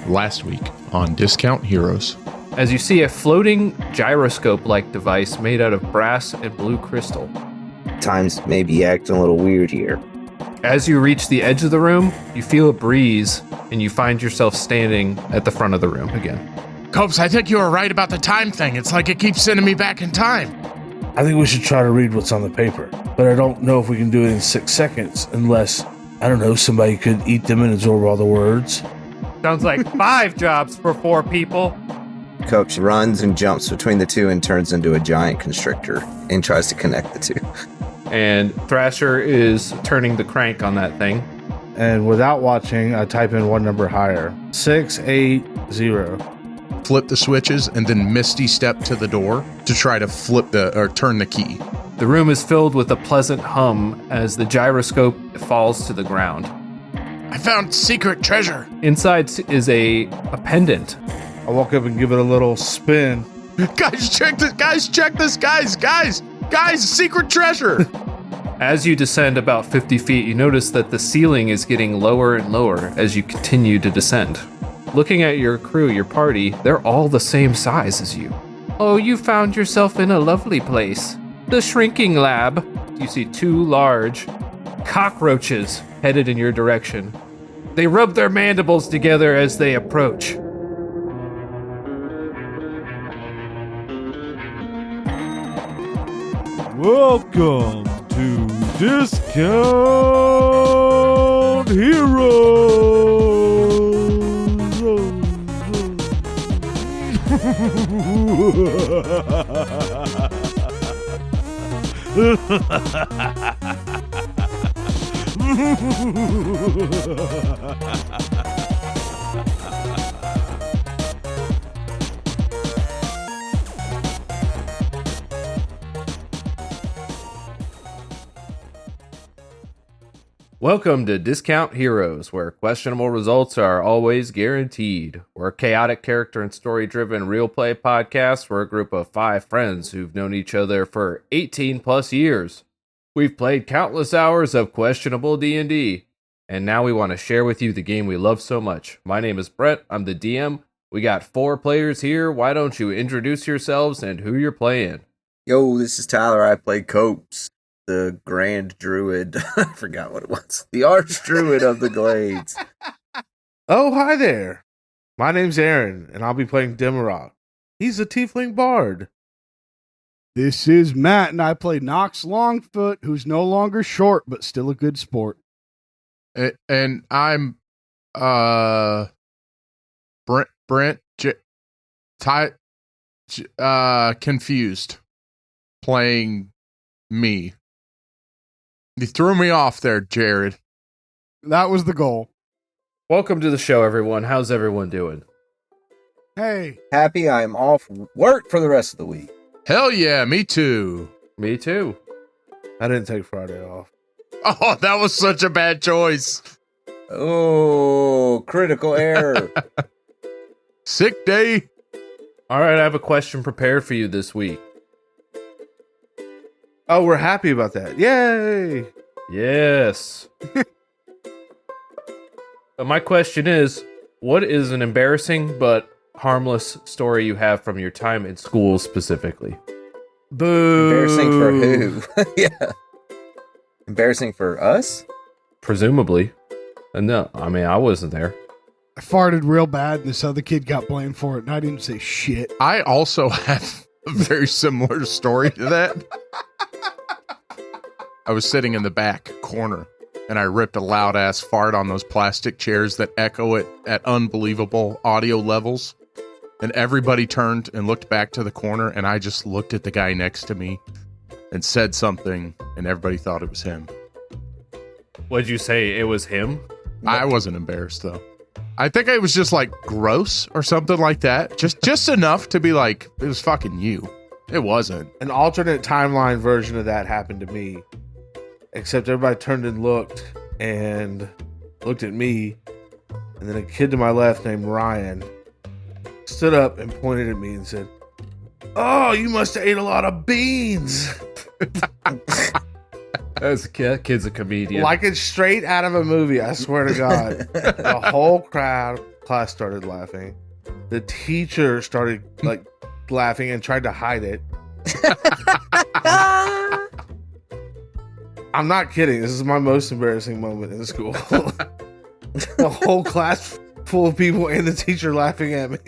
last week on Discount Heroes. As you see a floating gyroscope-like device made out of brass and blue crystal. Times may be acting a little weird here. As you reach the edge of the room, you feel a breeze, and you find yourself standing at the front of the room again. Copes, I think you were right about the time thing. It's like it keeps sending me back in time. I think we should try to read what's on the paper, but I don't know if we can do it in 6 seconds unless, I don't know, somebody could eat them and absorb all the words. Sounds like 5 jobs for 4 people. Coach runs and jumps between the two and turns into a giant constrictor and tries to connect the two. And Thrasher is turning the crank on that thing. And without watching, I type in one number higher. 680. Flip the switches and then Misty step to the door to try to turn the key. The room is filled with a pleasant hum as the gyroscope falls to the ground. I found secret treasure. Inside is a pendant. I walk up and give it a little spin. Guys, check this. Guys, secret treasure. As you descend about 50 feet, you notice that the ceiling is getting lower and lower as you continue to descend. Looking at your crew, your party, they're all the same size as you. Oh, you found yourself in a lovely place. The shrinking lab. You see 2 large cockroaches headed in your direction. They rub their mandibles together as they approach. Welcome to Discount Heroes. Welcome to Discount Heroes, where questionable results are always guaranteed. We're a chaotic character and story-driven real play podcast. We're a group of 5 friends who've known each other for 18 plus years. We've played countless hours of questionable D&D, and now we want to share with you the game we love so much. My name is Brett. I'm the DM. We got 4 players here. Why don't you introduce yourselves and who you're playing? Yo, this is Tyler. I play Copes, the Grand Druid. I forgot what it was. The Arch Druid of the Glades. Oh, hi there. My name's Aaron, and I'll be playing Demarok. He's a tiefling bard. This is Matt, and I play Nox Longfoot, who's no longer short, but still a good sport. And I'm Brent confused, playing me. You threw me off there, Jared. That was the goal. Welcome to the show, everyone. How's everyone doing? Hey. Happy I'm off work for the rest of the week. Hell yeah, me too. Me too. I didn't take Friday off. Oh, that was such a bad choice. Oh, critical error. Sick day. All right, I have a question prepared for you this week. Oh, we're happy about that. Yay! Yes. My question is, what is an embarrassing but harmless story you have from your time in school specifically? Boo! Embarrassing for who? Yeah. Embarrassing for us? Presumably. No, I mean, I wasn't there. I farted real bad, and this other kid got blamed for it, and I didn't say shit. I also have a very similar story to that. I was sitting in the back corner, and I ripped a loud-ass fart on those plastic chairs that echo it at unbelievable audio levels. And everybody turned and looked back to the corner, and I just looked at the guy next to me and said something, and everybody thought it was him. What'd you say? It was him? I wasn't embarrassed, though. I think it was just, like, gross or something like that. Just enough to be like, it was fucking you. It wasn't. An alternate timeline version of that happened to me. Except everybody turned and looked at me. And then a kid to my left named Ryan stood up and pointed at me and said, "Oh, you must have ate a lot of beans." As a kid's a comedian. Like it's straight out of a movie, I swear to God. The whole crowd class started laughing. The teacher started like laughing and tried to hide it. I'm not kidding. This is my most embarrassing moment in school. The whole class full of people and the teacher laughing at me.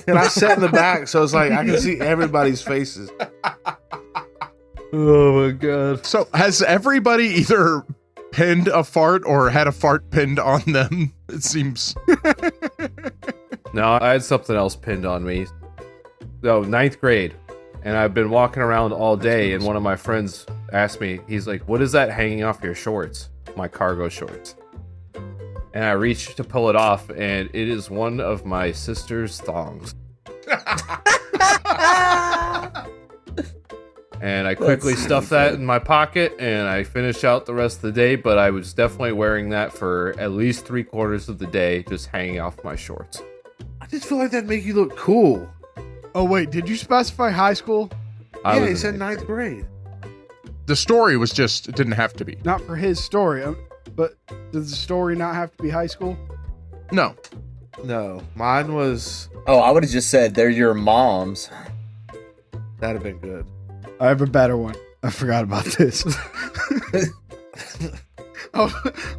And I sat in the back, so it's like I can see everybody's faces. Oh my god. So has everybody either pinned a fart or had a fart pinned on them? It seems. No, I had something else pinned on me. So, 9th grade. And I've been walking around all day, and one of my friends asked me, he's like, what is that hanging off your shorts? My cargo shorts. And I reached to pull it off, and it is one of my sister's thongs. And I quickly stuffed that in my pocket, and I finished out the rest of the day, but I was definitely wearing that for at least 3/4 of the day, just hanging off my shorts. I just feel like that'd make you look cool. Oh, wait, did you specify high school? I Yeah, was he in said eighth 9th grade. The story was just, it didn't have to be. Not for his story, but does the story not have to be high school? No. No, mine was. Oh, I would have just said they're your moms. That'd have been good. I have a better one. I forgot about this. I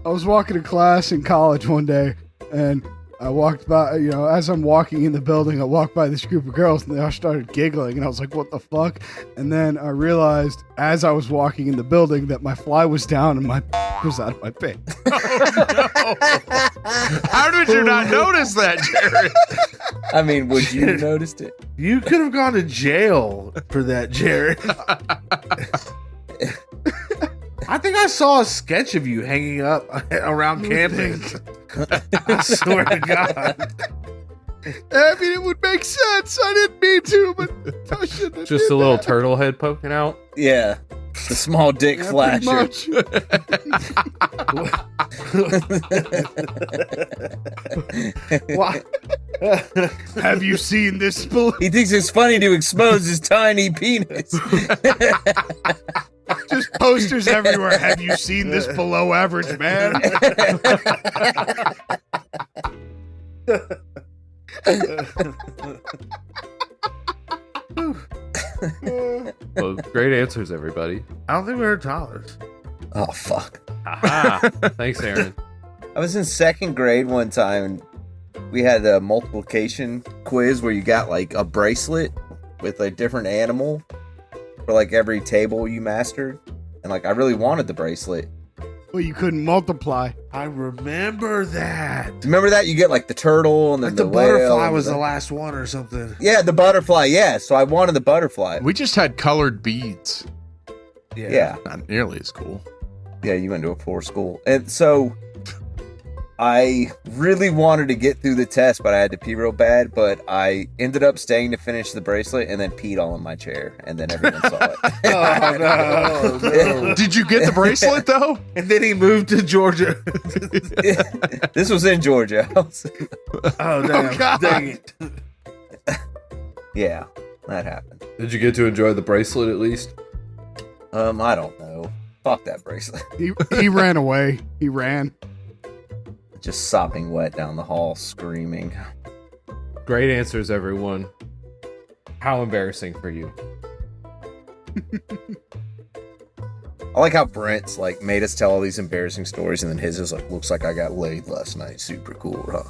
was walking to class in college one day, and I walked by, as I'm walking in the building, I walked by this group of girls, and they all started giggling, and I was like, what the fuck? And then I realized, as I was walking in the building, that my fly was down and my was out of my pants. Oh, no. How did you not notice that, Jared? I mean, would you have noticed it? You could have gone to jail for that, Jared. I think I saw a sketch of you hanging up around campus. I swear to God. I mean, it would make sense. I didn't mean to, but I shouldn't have Just did a little that. turtle head poking out. Yeah. The small dick Yeah, flasher. pretty much. Why? Have you seen this? Balloon? He thinks it's funny to expose his tiny penis. Just posters everywhere. Have you seen this below average man? Well, great answers, everybody. I don't think we heard Tyler's. Oh, fuck. Aha. Thanks, Aaron. I was in 2nd grade one time, and we had a multiplication quiz where you got like a bracelet with a different animal for like every table you mastered. And like I really wanted the bracelet. Well, you couldn't multiply. I remember that. Remember that? You get like the turtle and then Like the whale butterfly and was the last one or something. Yeah, the butterfly, yeah. So I wanted the butterfly. We just had colored beads. Yeah. Not nearly as cool. Yeah, you went to a poor school. And so I really wanted to get through the test, but I had to pee real bad. But I ended up staying to finish the bracelet and then peed all in my chair. And then everyone saw it. Oh, no. Did you get the bracelet, though? And then he moved to Georgia. This was in Georgia. Oh, damn. God. Dang it. Yeah, that happened. Did you get to enjoy the bracelet at least? I don't know. Fuck that bracelet. He ran away. He ran. Just sopping wet down the hall, screaming. Great answers, everyone. How embarrassing for you. I like how Brent's like made us tell all these embarrassing stories, and then his is like, looks like I got laid last night. Super cool, huh?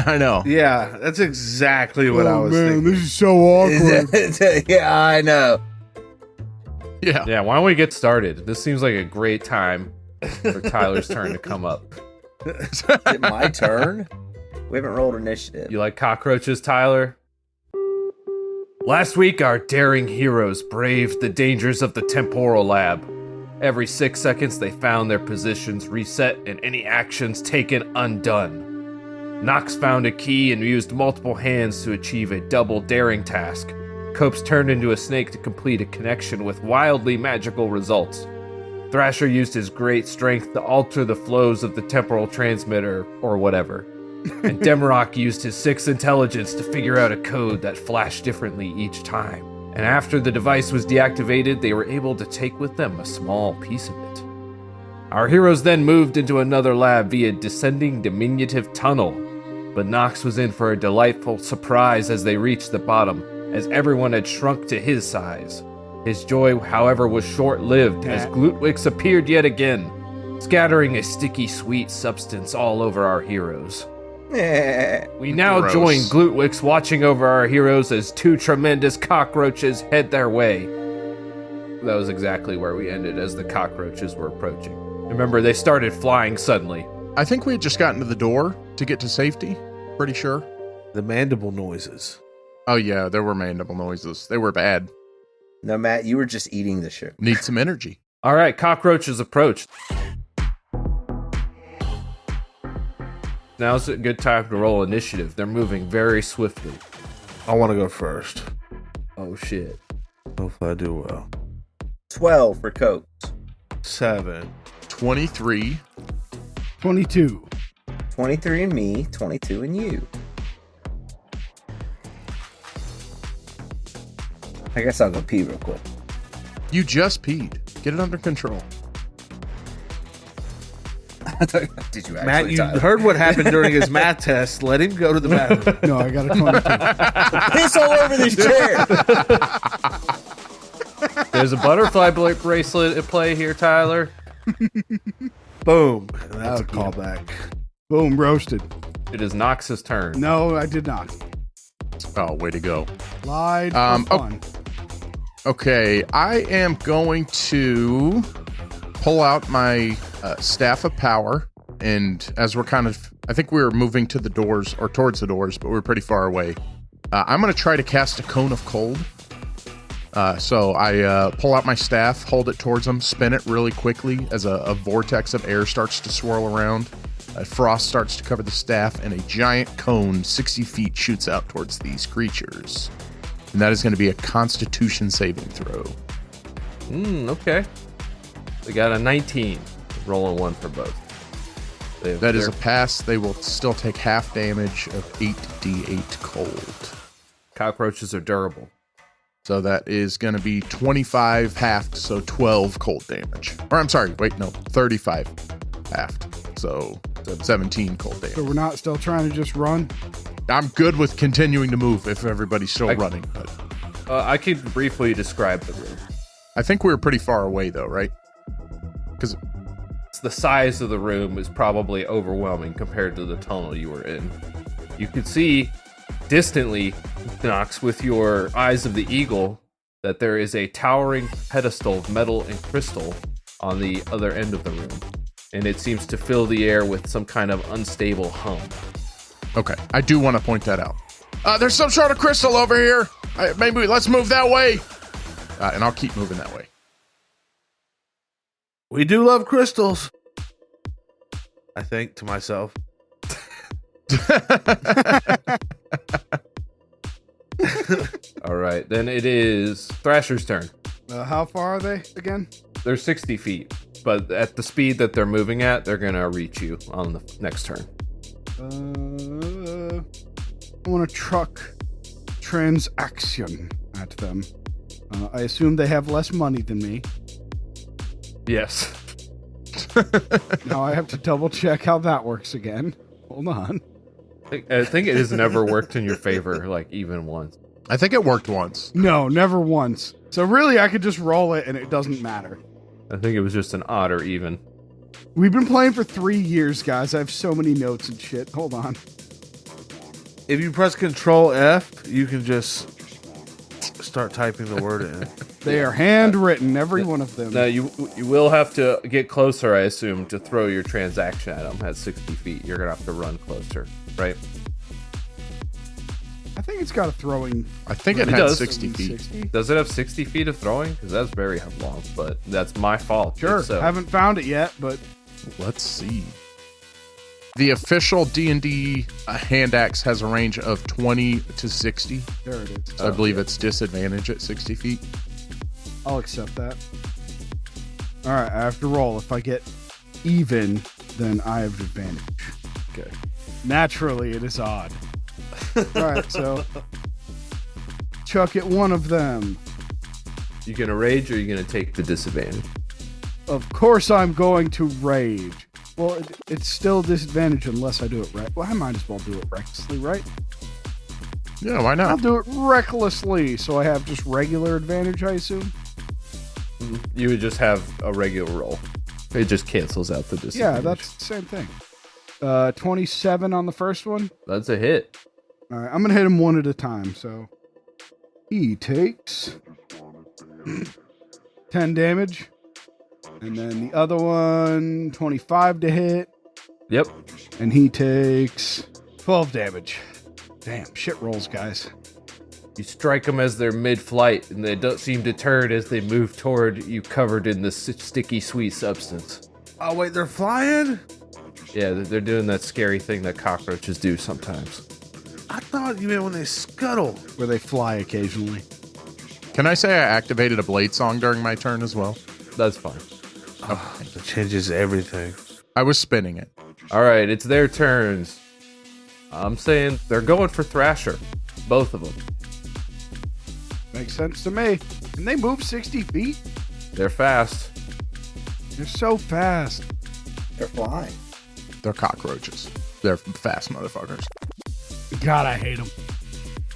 I know. Yeah, that's exactly what I was thinking. This is so awkward. Yeah, I know. Yeah. Yeah, why don't we get started? This seems like a great time for Tyler's turn to come up. Is it my turn? We haven't rolled initiative. You like cockroaches, Tyler? Last week, our daring heroes braved the dangers of the temporal lab. Every 6 seconds, they found their positions reset and any actions taken undone. Knox found a key and used multiple hands to achieve a double daring task. Copes turned into a snake to complete a connection with wildly magical results. Thrasher used his great strength to alter the flows of the temporal transmitter, or whatever. And Demarok used his 6 intelligence to figure out a code that flashed differently each time. And after the device was deactivated, they were able to take with them a small piece of it. Our heroes then moved into another lab via descending diminutive tunnel. But Nox was in for a delightful surprise as they reached the bottom, as everyone had shrunk to his size. His joy, however, was short-lived as Glutwix appeared yet again, scattering a sticky sweet substance all over our heroes. We now Gross. join Glutwix watching over our heroes as two tremendous cockroaches head their way. That was exactly where we ended as the cockroaches were approaching. Remember, they started flying suddenly. I think we had just gotten to the door to get to safety. Pretty sure. The mandible noises. Oh yeah, there were mandible noises. They were bad. No, Matt, you were just eating the shit. Need some energy. All right, cockroaches approach. Now's a good time to roll initiative. They're moving very swiftly. I want to go first. Oh shit. Hopefully I do well. 12 for Coates. 7. 23. 22. 23 in me, 22 in you. I guess I'll go pee real quick. You just peed. Get it under control. Did you actually, Matt, you Tyler? heard what happened during his math test. Let him go to the bathroom. No, I got a 22. Piss all over this chair. There's a butterfly bracelet at play here, Tyler. Boom. And that's a callback. Boom, roasted. It is Nox's turn. No, I did not. Oh, way to go. Lied for oh. fun. Okay, I am going to pull out my staff of power, and as we're I think we were moving to the doors, or towards the doors, but we're pretty far away. I'm going to try to cast a cone of cold. So I pull out my staff, hold it towards them, spin it really quickly as a vortex of air starts to swirl around. Frost starts to cover the staff, and a giant cone 60 feet shoots out towards these creatures. And that is going to be a Constitution saving throw. Okay. They got a 19. Rolling one for both. That is a pass. They will still take half damage of 8d8 cold. Cockroaches are durable. So that is going to be 25 halved, so 12 cold damage. Or I'm sorry, wait, no, 35 halved, so 17 cold So damage. we're not still trying to just run? I'm good with continuing to move if everybody's still running, but I could briefly describe the room. I think we were pretty far away though, right? Because The size of the room is probably overwhelming compared to the tunnel you were in. You could see distantly, Nox, with your eyes of the eagle, that there is a towering pedestal of metal and crystal on the other end of the room, and it seems to fill the air with some kind of unstable hum. okay, I do want to point that out. There's some sort of crystal over here. Maybe let's move that way. And I'll keep moving that way. We do love crystals. I think to myself. All right, then it is Thrasher's turn. How far are they again? They're 60 feet, but at the speed that they're moving at, they're going to reach you on the next turn. I want to truck transaction at them. I assume they have less money than me. Yes. Now I have to double check how that works again. Hold on. I think it has never worked in your favor, like, even once. I think it worked once. No, never once. So really, I could just roll it and it doesn't matter. I think it was just an odd or even. We've been playing for 3 years, guys. I have so many notes and shit. Hold on. If you press Control F, you can just start typing the word in. They are handwritten, every one of them. Now, you will have to get closer, I assume, to throw your transaction at them at 60 feet. You're going to have to run closer, right? I think it's got a throwing. I think it It had does. 60 feet. 60. Does it have 60 feet of throwing? Because that's very long, but that's my fault. Sure. So. Haven't found it yet, but Let's see. The official D&D hand axe has a range of 20 to 60. there it is. So I believe it's disadvantage at 60 feet. I'll accept that. All right, I have to roll. If I get even, then I have advantage. Okay. Naturally, it is odd. All right, so chuck at one of them. You going to rage or are you going to take the disadvantage? Of course, I'm going to rage. Well, it's still a disadvantage unless I do it right. Well, I might as well do it recklessly, right? Yeah, why I'll not? do it recklessly, so I have just regular advantage, I assume. You would just have a regular roll. It just cancels out the disadvantage. Yeah, that's the same thing. 27 on the first one. That's a hit. All right, I'm gonna hit him one at a time. So he takes 10 damage, and then the other one 25 to hit, Yep. and he takes 12 damage. Damn, shit rolls, guys. You strike them as they're mid-flight, and they don't seem deterred as they move toward you, covered in this sticky, sweet substance. Oh, wait, they're flying? Yeah, they're doing that scary thing that cockroaches do sometimes. I thought you meant when they scuttle. Where they fly occasionally. Can I say I activated a blade song during my turn as well? That's fine. Oh, that changes everything. I was spinning it. All right, it's their turns. I'm saying they're going for Thrasher. Both of them. Makes sense to me. Can they move 60 feet? They're fast. They're so fast. They're flying. They're cockroaches. They're fast motherfuckers. God, I hate them.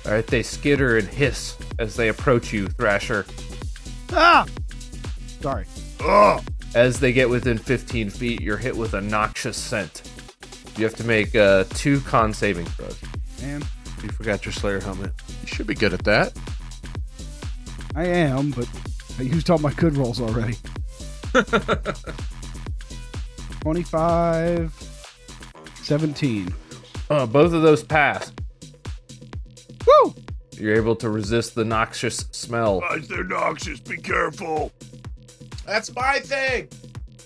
All right, they skitter and hiss as they approach you, Thrasher. Ah! Sorry. As they get within 15 feet, you're hit with a noxious scent. You have to make 2 con saving throws. Man, You forgot your Slayer helmet. You should be good at that. I am, but I used all my good rolls already. 25, 17. Both of those pass. Woo! You're able to resist the noxious smell. Guys, they're noxious. Be careful. That's my thing.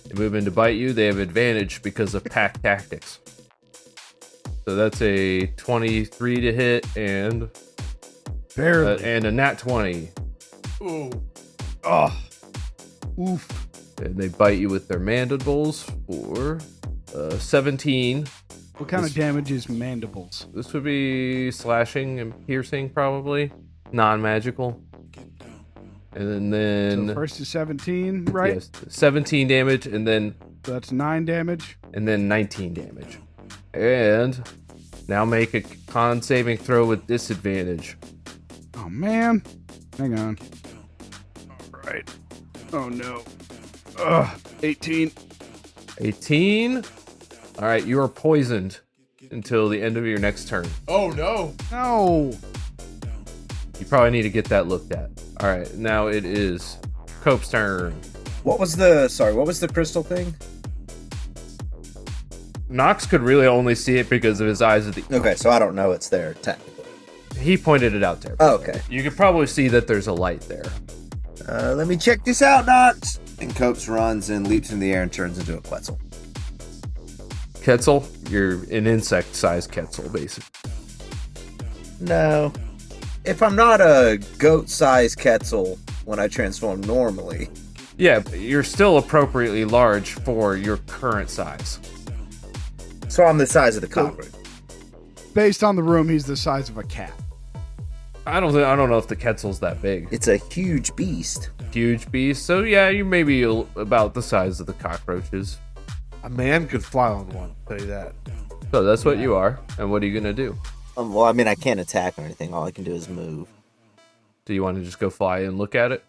They move in to bite you. They have advantage because of pack tactics. So that's a 23 to hit and Barely. a nat 20. Ooh. Oh. Oof. And they bite you with their mandibles for 17. What kind of damage is mandibles? This would be slashing and piercing, probably. Non-magical. And then So first is 17, right? yes, 17 damage, and then So that's 9 damage. 19 damage. And now make a con saving throw with disadvantage. Oh, man. Hang on. All right. Oh, no. 18. 18. All right, you are poisoned until the end of your next turn. Oh no. No. You probably need to get that looked at. All right, now it is Cope's turn. What was the crystal thing? Nox could really only see it because of his eyes. Okay, so I don't know it's there technically. He pointed it out there. Oh, okay. You could probably see that there's a light there. Let me check this out, Nox. And Copes runs and leaps in the air and turns into a Quetzal. Quetzal, you're an insect-sized Quetzal, basically. No. If I'm not a goat-sized Quetzal when I transform normally. Yeah, but you're still appropriately large for your current size. So I'm the size of the cockroach. Based on the room, he's the size of a cat. I don't know if the Quetzal's that big. It's a huge beast. Huge beast. So yeah, you may be about the size of the cockroaches. A man could fly on one, I'll tell you that. So that's what you are. And what are you gonna do? Well, I mean, I can't attack or anything. All I can do is move. Do you want to just go fly and look at it?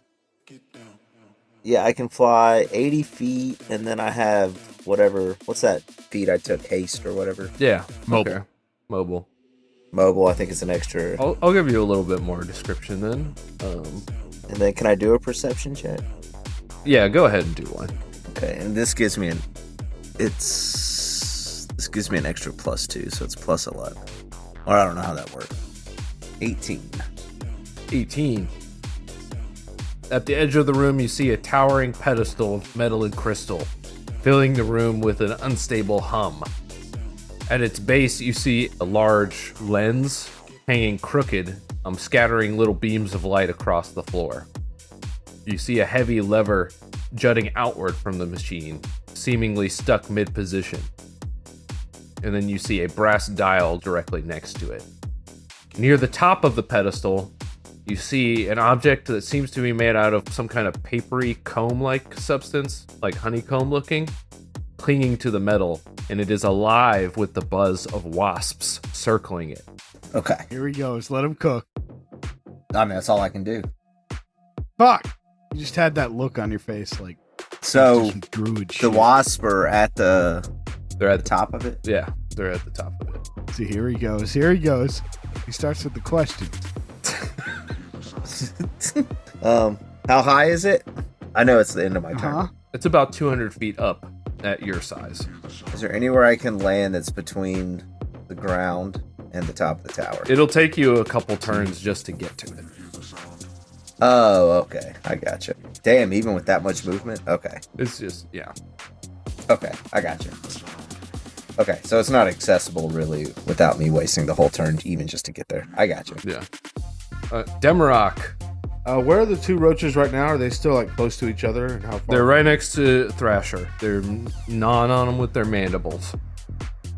Yeah, I can fly 80 feet, and then I have whatever. What's that feat I took? Haste or whatever. Yeah. Mobile. Okay. Mobile. Mobile, I think it's an extra. I'll give you a little bit more description then. And then can I do a perception check? Yeah, go ahead and do one. Okay, and this gives me this gives me an extra +2, so it's +11. Or I don't know how that works. 18. 18. At the edge of the room, you see a towering pedestal of metal and crystal, filling the room with an unstable hum. At its base, you see a large lens hanging crooked, scattering little beams of light across the floor. You see a heavy lever jutting outward from the machine, seemingly stuck mid-position. And then you see a brass dial directly next to it. Near the top of the pedestal, you see an object that seems to be made out of some kind of papery comb-like substance, like honeycomb looking, clinging to the metal, and it is alive with the buzz of wasps circling it. Okay. Here he goes. Let him cook. I mean, that's all I can do. Fuck! You just had that look on your face, like So just some druid the shit. wasp are at the They're at the top of it. Yeah, they're at the top of it. See, here he goes. Here he goes. He starts with the questions. How high is it? I know it's the end of my turn. Uh-huh. It's about 200 feet up at your size. Is there anywhere I can land that's between the ground and the top of the tower? It'll take you a couple turns just to get to it. Oh, okay. I gotcha. Damn, even with that much movement? Okay. It's just, yeah. Okay, I gotcha. Okay, so it's not accessible really without me wasting the whole turn even just to get there. I gotcha. Yeah. Demarok, Where are the two roaches right now? Are they still like close to each other? And how far? they're right next to Thrasher. They're gnawing on them with their mandibles.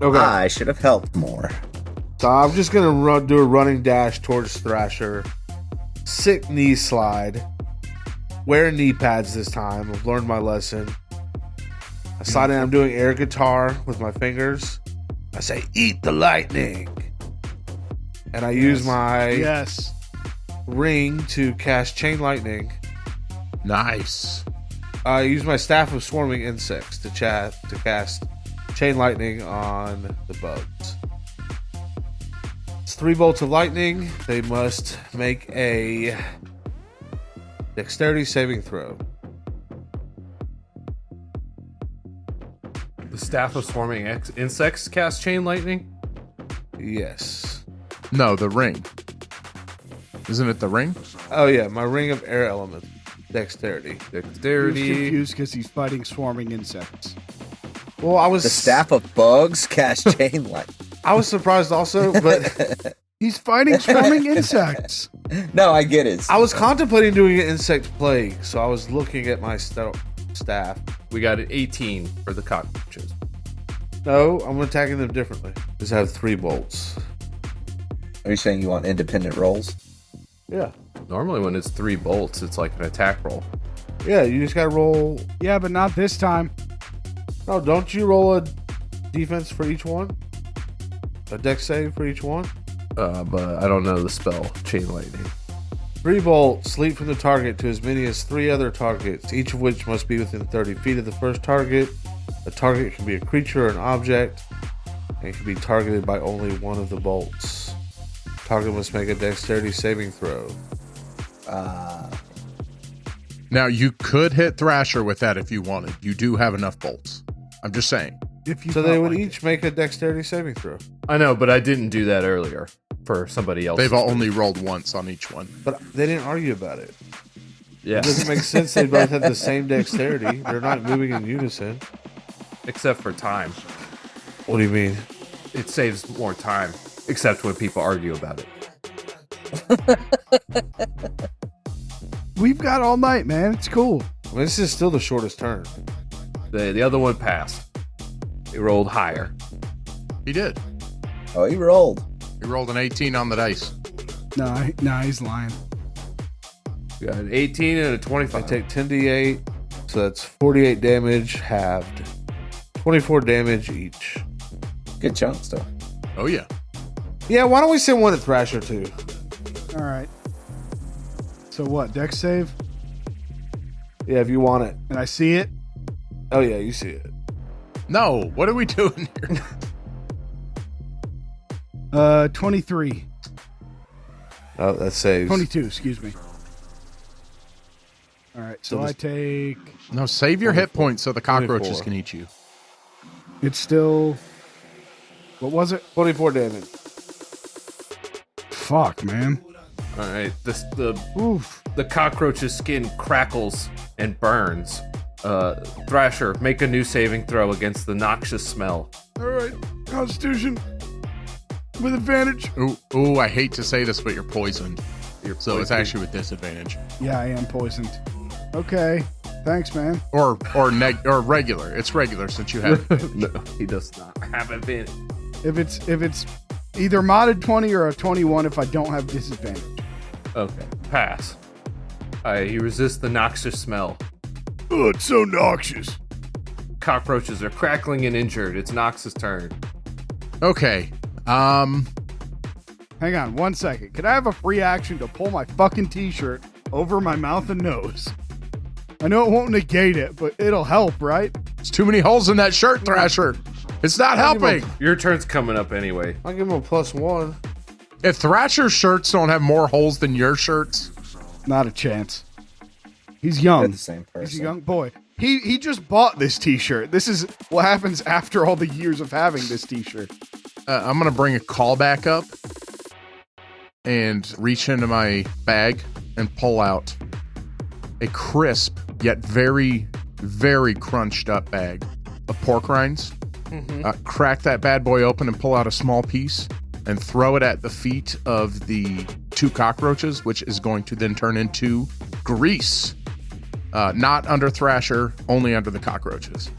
Okay. I should have helped more. So I'm just gonna do a running dash towards Thrasher. Sick knee slide. Wear knee pads this time. I've learned my lesson. I slide in. I'm doing air guitar with my fingers. I say, "Eat the lightning," and I use my Yes. ring to cast chain lightning. Nice. I use my staff of swarming insects to cast chain lightning on the bugs. It's 3 bolts of lightning. They must make a dexterity saving throw. The staff of swarming insects cast chain lightning? Yes. No, the ring. Isn't it the ring? Oh yeah, my ring of air element. Dexterity. He's Dexterity. confused because he's fighting swarming insects. Well, I was The staff of bugs cast chain light. I was surprised also, but He's fighting swarming insects. No, I get it. I was contemplating doing an insect plague, so I was looking at my staff. We got an 18 for the cockroaches. No, I'm attacking them differently. Just have 3 bolts. Are you saying you want independent rolls? Yeah. Normally when it's 3 bolts, it's like an attack roll. Yeah, you just gotta roll. Yeah, but not this time. No, don't you roll a defense for each one? A dex save for each one? But I don't know the spell, chain lightning. 3 bolts leap from the target to as many as 3 other targets, each of which must be within 30 feet of the first target. The target can be a creature or an object, and can be targeted by only one of the bolts. Target must make a dexterity saving throw. Now, you could hit Thrasher with that if you wanted. You do have enough bolts. I'm just saying. If you So they felt would like each make a dexterity saving throw. I know, but I didn't do that earlier for somebody else. They've only rolled once on each one. But they didn't argue about it. Yeah. It doesn't make sense they both have the same dexterity. They're not moving in unison. Except for time. What do you mean? It saves more time. Except when people argue about it. We've got all night, man. It's cool. I mean, this is still the shortest turn. The other one passed. He rolled higher. He did. Oh, he rolled. He rolled an 18 on the dice. Nah, he's lying. We got an 18 and a I 25. take 10d8, so that's 48 damage halved. 24 damage each. Good chunk still. Oh, yeah. Yeah, why don't we send one at Thrasher too? All right. So what? Dex save? Yeah, if you want it. And I see it. Oh yeah, you see it. No, what are we doing here? 23. Oh, that saves. 22, excuse me. All right, so So I this- take... No, save your hit points so the cockroaches 24. can eat you. It's still... What was it? 24 damage. Fuck, man. All right. The Oof. cockroach's skin crackles and burns. Thrasher, make a new saving throw against the noxious smell. All right, Constitution. With advantage. Ooh, I hate to say this, but you're poisoned. So it's poisoned. actually with disadvantage. Yeah, I am poisoned. Okay, thanks, man. Or regular. It's regular since you have. No, he does not have advantage. If it's either modded 20 or a 21 if I don't have disadvantage. Okay, pass. He resists the noxious smell. Oh, it's so noxious. Cockroaches are crackling and injured. It's Nox's turn. Okay. Hang on 1 second. Can I have a free action to pull my fucking t-shirt over my mouth and nose? I know it won't negate it, but it'll help, right? There's too many holes in that shirt, Thrasher. It's not helping. Your turn's coming up anyway. I'll give him a +1. If Thrasher's shirts don't have more holes than your shirts, Not a chance. He's They're young. the same person. He's a young boy. He just bought this t-shirt. This is what happens after all the years of having this t-shirt. I'm going to bring a callback up and reach into my bag and pull out a crisp yet very, very crunched up bag of pork rinds. Crack that bad boy open and pull out a small piece and throw it at the feet of the 2 cockroaches, which is going to then turn into grease. Not under Thrasher, only under the cockroaches.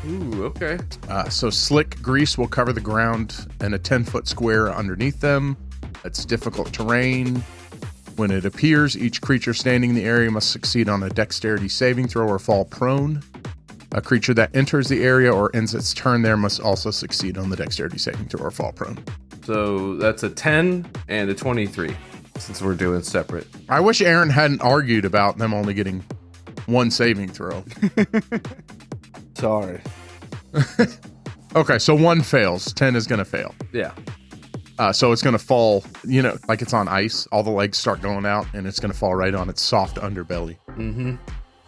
Ooh, okay. So slick grease will cover the ground and a 10-foot square underneath them. It's difficult terrain. When it appears, each creature standing in the area must succeed on a dexterity saving throw or fall prone. A creature that enters the area or ends its turn there must also succeed on the dexterity saving throw or fall prone. So that's a 10 and a 23, since we're doing separate. I wish Aaron hadn't argued about them only getting 1 saving throw. Sorry. Okay, so 1 fails. 10 is going to fail. Yeah. So it's going to fall, like it's on ice. All the legs start going out, and it's going to fall right on its soft underbelly. Mm-hmm.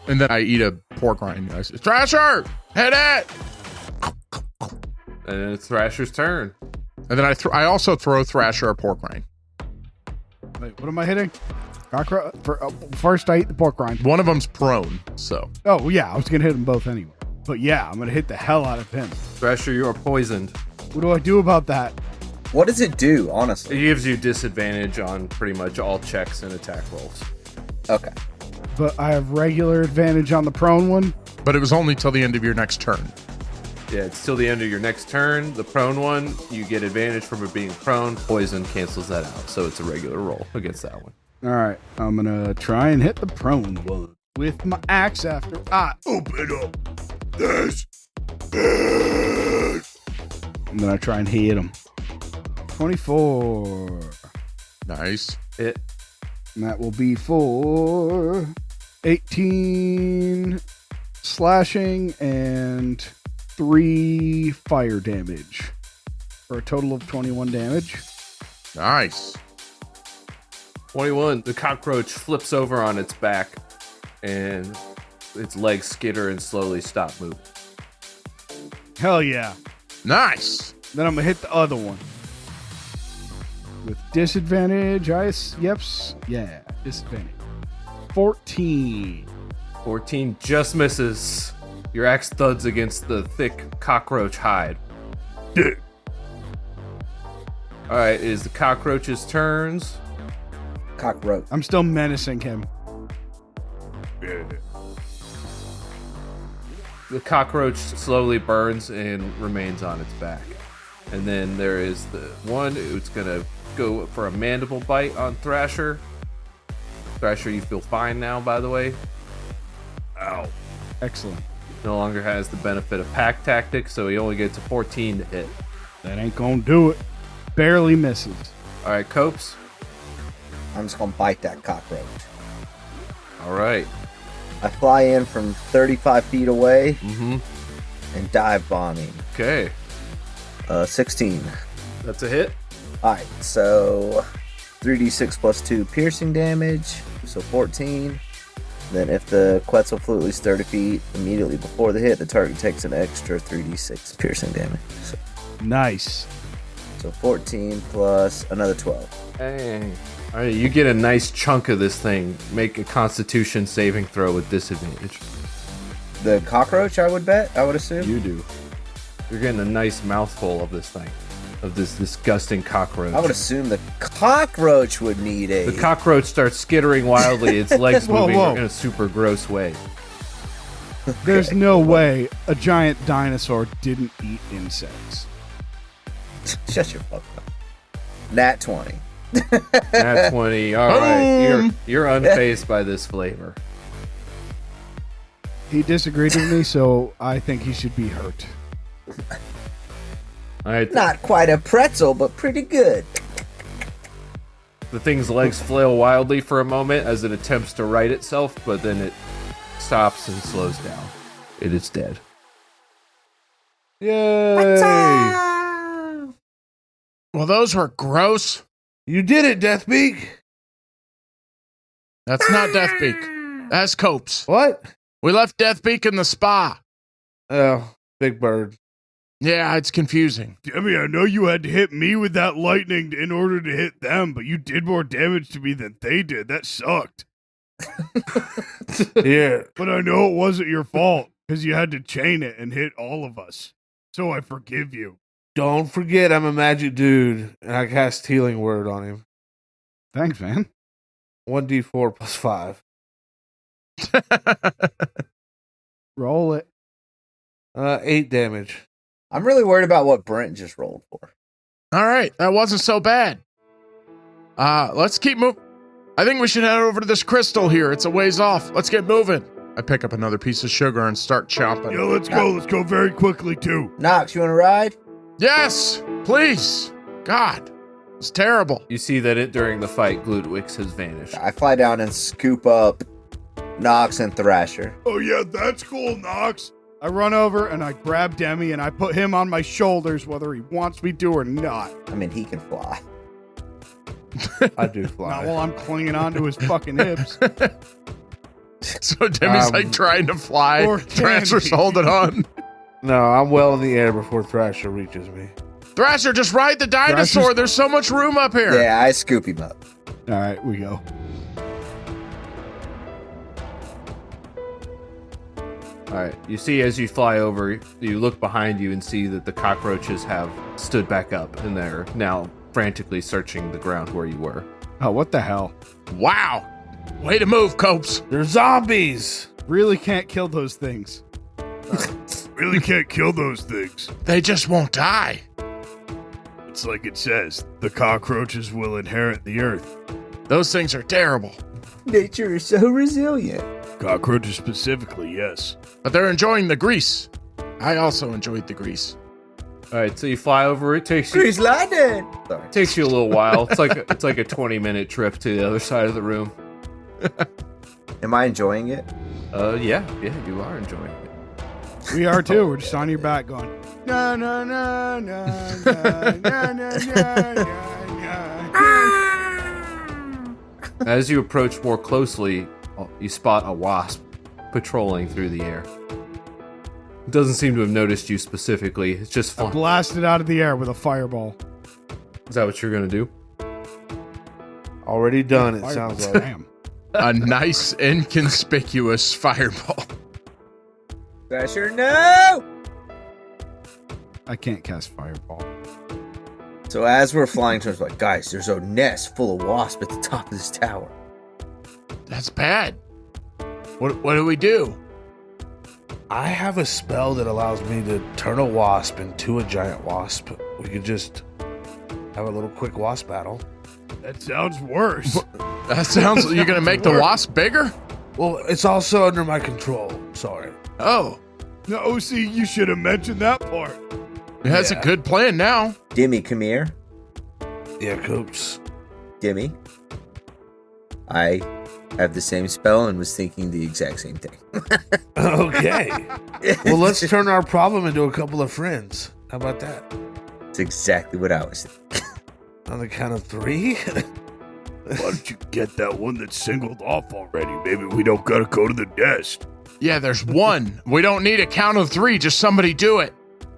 And then I eat a pork rind. I say, Thrasher, hit it! And it's Thrasher's turn. And then I also throw Thrasher a pork rind. Wait, what am I hitting? First, I eat the pork rind. One of them's prone, so. Oh, yeah, I was going to hit them both anyway. But yeah, I'm going to hit the hell out of him. Thrasher, you are poisoned. What do I do about that? What does it do, honestly? It gives you disadvantage on pretty much all checks and attack rolls. Okay. But I have regular advantage on the prone one. But it was only till the end of your next turn. Yeah, it's till the end of your next turn. The prone one, you get advantage from it being prone. Poison cancels that out, so it's a regular roll against that one. All right, I'm going to try and hit the prone one with my axe after I open up this. And then I try and hit him. 24. Nice. It. And that will be for 18 slashing and 3 fire damage for a total of 21 damage. Nice. 21. The cockroach flips over on its back, and its legs skitter and slowly stop moving. Hell yeah. Nice. Then I'm going to hit the other one. With disadvantage, disadvantage. 14. 14 just misses. Your axe thuds against the thick cockroach hide. All right, it is the cockroach's turns. Cockroach. I'm still menacing him. The cockroach slowly burns and remains on its back. And then there is the one who's going to go for a mandible bite on Thrasher. Thrasher, you feel fine now, by the way. Ow. Excellent. No longer has the benefit of pack tactics, so he only gets a 14 to hit. That ain't gonna do it. Barely misses. All right, Copes. I'm just gonna bite that cockroach. All right. I fly in from 35 feet away Mm-hmm. and dive bombing. Okay. 16. That's a hit. Alright, so 3d6 plus 2 piercing damage, so 14. Then if the Quetzal flute leaves 30 feet immediately before the hit, the target takes an extra 3d6 piercing damage. Nice. So 14 plus another 12. Dang. All right, you get a nice chunk of this thing. Make a Constitution saving throw with disadvantage. The cockroach, I would bet, I would assume. You do. You're getting a nice mouthful of this thing, of this disgusting cockroach. I would assume the cockroach would need a... The cockroach starts skittering wildly, its legs Whoa, moving whoa. in a super gross way. There's no way a giant dinosaur didn't eat insects. Shut your fuck up. Nat 20. Nat 20. All right, you're unfazed by this flavor. He disagreed with me, so I think he should be hurt. All right. Not quite a pretzel, but pretty good. The thing's legs flail wildly for a moment as it attempts to right itself, but then it stops and slows down. It is dead. Yay! Well, those were gross. You did it, Deathbeak. That's not Deathbeak. That's Copes. What? We left Deathbeak in the spa. Oh, Big Bird. Yeah, it's confusing. Demi, I know you had to hit me with that lightning in order to hit them, but you did more damage to me than they did. That sucked. Here. But I know it wasn't your fault, because you had to chain it and hit all of us. So I forgive you. Don't forget I'm a magic dude, and I cast Healing Word on him. Thanks, man. 1d4 plus 5. Roll it. 8 damage. I'm really worried about what Brent just rolled for. All right, that wasn't so bad. Let's keep moving. I think we should head over to this crystal here. It's a ways off. Let's get moving. I pick up another piece of sugar and start chomping. Yeah, let's go. Let's go very quickly, too. Knox, you want to ride? Yes, please. God, it's terrible. You see that during the fight, Glutwix has vanished. I fly down and scoop up Knox and Thrasher. Oh, yeah, that's cool, Knox. I run over and I grab Demi and I put him on my shoulders, whether he wants me to or not. I mean, he can fly. I do fly. Not while I'm clinging onto his fucking hips. So Demi's like trying to fly. Or Thrasher's Candy. holding on. No, I'm well in the air before Thrasher reaches me. Thrasher, just ride the dinosaur. Thrasher's- There's so much room up here. Yeah, I scoop him up. All right, we go. All right. You see as you fly over, you look behind you and see that the cockroaches have stood back up and they're now frantically searching the ground where you were. Oh, what the hell? Wow. Way to move, Copes. They're zombies! Really can't kill those things. Really can't kill those things. They just won't die. It's like it says, the cockroaches will inherit the earth. Those things are terrible. Nature is so resilient. Cockroaches specifically, yes. But they're enjoying the grease. I also enjoyed the grease. All right. So you fly over. It takes you Grease lightning! Sorry. takes you a little while. It's like a 20-minute trip to the other side of the room. Am I enjoying it? Yeah, you are enjoying it. We are too. We're just on your back going, no, no, no, no, no, no, no, no, no. As you approach more closely, you spot a wasp patrolling through the air. It doesn't seem to have noticed you specifically. It's just I fun. blasted out of the air with a fireball. Is that what you're gonna do? Already done, it Fireball. sounds like. Damn. A nice, inconspicuous fireball. Thrasher, no! I can't cast fireball. So as we're flying towards, like, guys, there's a nest full of wasps at the top of this tower. That's bad. What do we do? I have a spell that allows me to turn a wasp into a giant wasp. We could just have a little quick wasp battle. That sounds worse. That sounds. You're gonna make the wasp bigger? Well, it's also under my control. Sorry. Oh, No, see, you should have mentioned that part. that's Yeah. a good plan now. Dimmy, come here. Yeah, Coops. Dimmy. I have the same spell and was thinking the exact same thing. Okay. Well, let's turn our problem into a couple of friends. How about that? It's exactly what I was thinking. On the count of 3? Why don't you get that one that's singled off already? Maybe we don't gotta go to the nest. Yeah, there's one. We don't need a count of 3. Just somebody do it.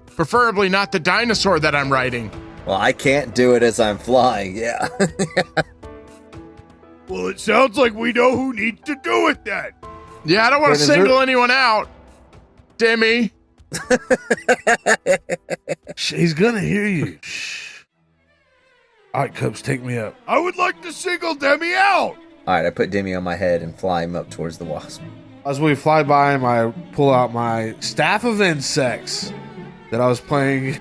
Preferably not the dinosaur that I'm riding. Well, I can't do it as I'm flying, yeah. Well, it sounds like we know who needs to do it then. Yeah, I don't want Wait, to is single there- anyone out. Demi. Shh, he's gonna hear you. Shh. All right, Coops, take me up. I would like to single Demi out. All right, I put Dimmy on my head and fly him up towards the wasp. As we fly by him, I pull out my staff of insects that I was playing.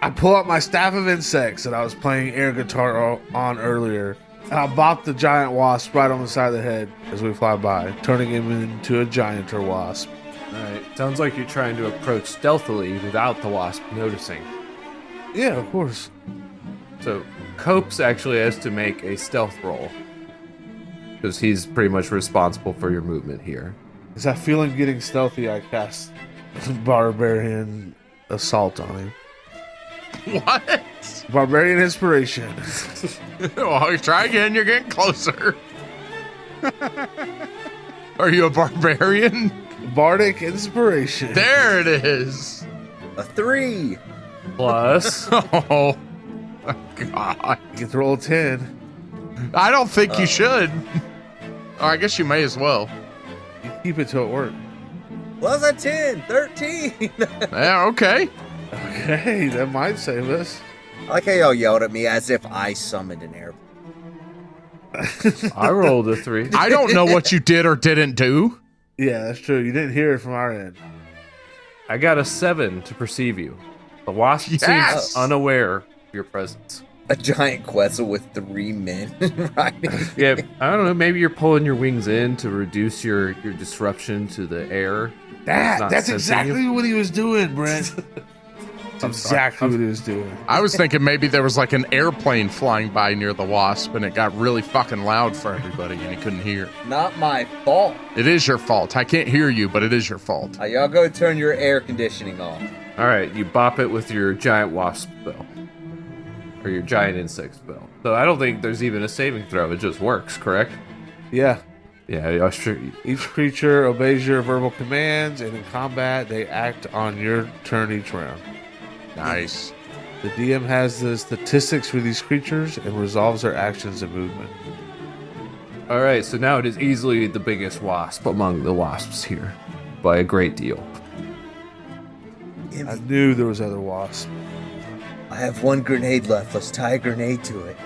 I pull out my staff of insects that I was playing air guitar on earlier. And I bop the giant wasp right on the side of the head as we fly by, turning him into a gianter wasp. Alright, sounds like you're trying to approach stealthily without the wasp noticing. Yeah, of course. So, Copes actually has to make a stealth roll. Because he's pretty much responsible for your movement here. As I feel him getting stealthy, I cast Barbarian Assault on him. What? Barbarian Inspiration. Well, try again. You're getting closer. Are you a barbarian? Bardic Inspiration. There it is. A 3. Plus, Oh, God. You can throw a 10. I don't think you should. Or I guess you may as well. You keep it till it works. Was a 10. 13. Yeah, okay. Okay, that might save us. I like how y'all yelled at me as if I summoned an airplane. I rolled a 3. I don't know what you did or didn't do. Yeah, that's true. You didn't hear it from our end. I got a 7 to perceive you. The wasp Yes! seems unaware of your presence. A giant Quetzal with 3 men riding. Yeah, I don't know. Maybe you're pulling your wings in to reduce your disruption to the air. It's not That's sensing exactly you. what he was doing, Brent. That's exactly what he was doing. I was thinking maybe there was like an airplane flying by near the wasp and it got really fucking loud for everybody and he couldn't hear. Not my fault. It is your fault. I can't hear you, but it is your fault. Y'all go turn your air conditioning off. All right, you bop it with your giant wasp spell. Or your giant insect spell. So I don't think there's even a saving throw. It just works, correct? Yeah. Yeah, sure. Each creature obeys your verbal commands, and in combat, they act on your turn each round. Nice. The DM has the statistics for these creatures and resolves their actions and movement. All right, so now it is easily the biggest wasp among the wasps here. By a great deal. I knew there was other wasps. I have 1 grenade left. Let's tie a grenade to it.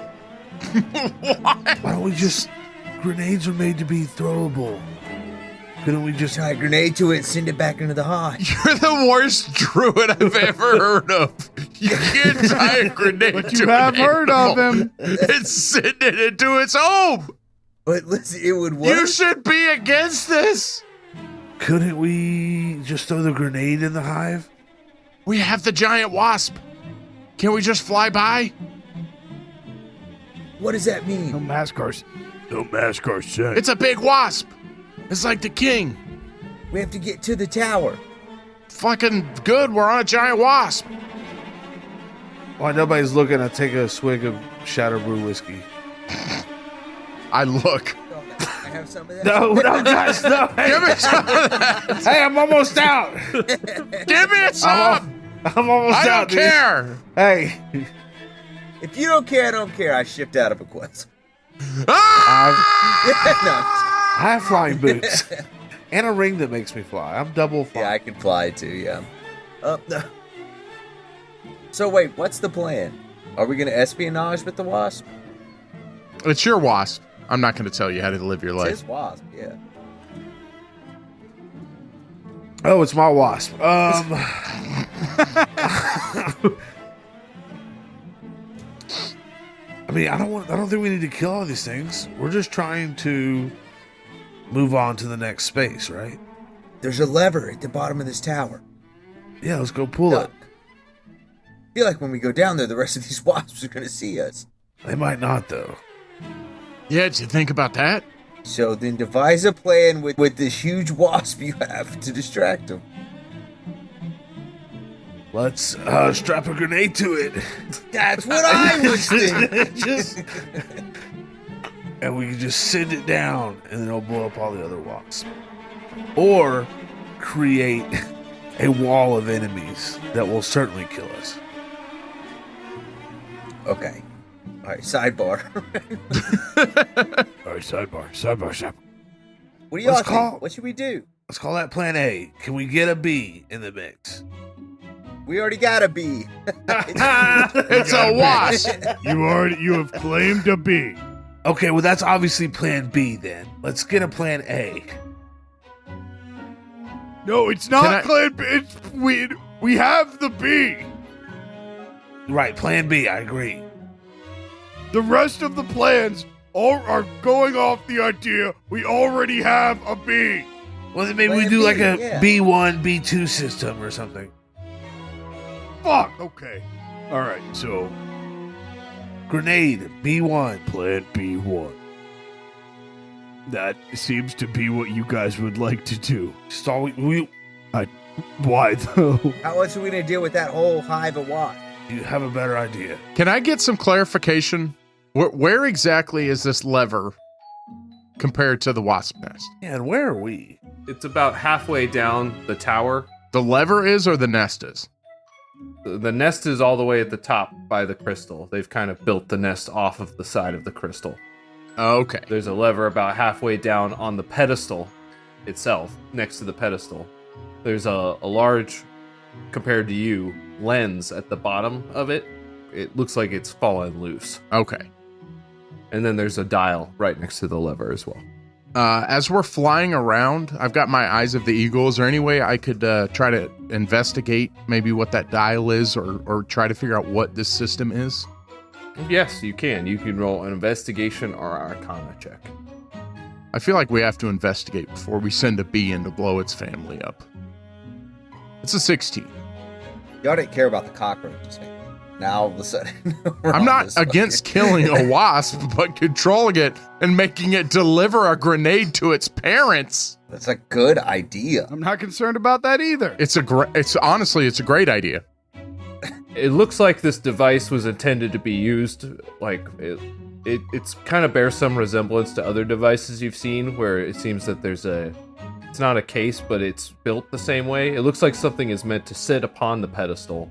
Why don't we just... Grenades are made to be throwable. Couldn't we just... Tie a grenade to it and send it back into the hive. You're the worst druid I've ever heard of. You can't tie a grenade But to you have an heard of animal him. and send it into its home. But listen, it would work. You should be against this. Couldn't we just throw the grenade in the hive? We have the giant wasp. Can we just fly by? What does that mean? No maskars. No mask our scent. It's a big wasp. It's like the king. We have to get to the tower. Fucking good. We're on a giant wasp. While nobody's looking, I take a swig of Shadow Brew whiskey. I look. I have some of that. No, guys, no. Hey, Give me some of that. hey, I'm almost out. Give me some. I'm almost I out, don't care. Hey, If you don't care, I don't care. I shipped out of a Quetzal. Ah! I have flying boots and a ring that makes me fly. I'm double fly. Yeah, I can fly too, yeah. No. So wait, what's the plan? Are we going to espionage with the wasp? It's your wasp. I'm not going to tell you how to live your It's life. his wasp, yeah. Oh, it's my wasp. I mean, I don't think we need to kill all these things. We're just trying to move on to the next space, right? There's a lever at the bottom of this tower. Yeah, let's go pull Duck. it. I feel like when we go down there, the rest of these wasps are going to see us. They might not, though. Yeah, did you think about that? So then devise a plan with this huge wasp you have to distract them. Let's strap a grenade to it. That's what I was thinking. And we can just send it down, and then it'll blow up all the other wasps. Or create a wall of enemies that will certainly kill us. Okay. All right, sidebar. All right, sidebar. What do y'all Let's call- think? What should we do? Let's call that plan A. Can we get a B in the mix? We already got a bee. It's a wasp. You have claimed a bee. Okay, well, that's obviously plan B then. Let's get a plan A. No, it's Can I- not Clan B. It's we have the bee. Right, plan B, I agree. The rest of the plans all are going off the idea we already have a bee. Well, then maybe we Plan do B, like a yeah. B1, B2 system or something. Fuck. Okay. All right. So Grenade, B1. plan B1. That seems to be what you guys would like to do. Just all we Why though? How else are we gonna deal with that whole hive of wasps? you have a better idea. Can I get some clarification? Where exactly is this lever compared to the wasp nest? And where are we? It's about halfway down the tower. The lever is or the nest is? The nest is all the way at the top by the crystal. They've kind of built the nest off of the side of the crystal. Okay. There's a lever about halfway down on the pedestal itself, next to the pedestal. There's a large, compared to you, lens at the bottom of it. It looks like it's fallen loose. Okay. And then there's a dial right next to the lever as well. As we're flying around, I've got my eyes of the eagle. Is there any way I could try to investigate maybe what that dial is or try to figure out what this system is? Yes, you can. You can roll an investigation or arcana check. I feel like we have to investigate before we send a bee in to blow its family up. It's a 16. Y'all didn't care about the cockroaches. Now all of a sudden, I'm not against killing a wasp, but controlling it and making it deliver a grenade to its parents. That's a good idea. I'm not concerned about that either. It's honestly a great idea. It looks like this device was intended to be used, like, it's kind of bears some resemblance to other devices you've seen, where it seems that it's not a case, but it's built the same way. It looks like something is meant to sit upon the pedestal.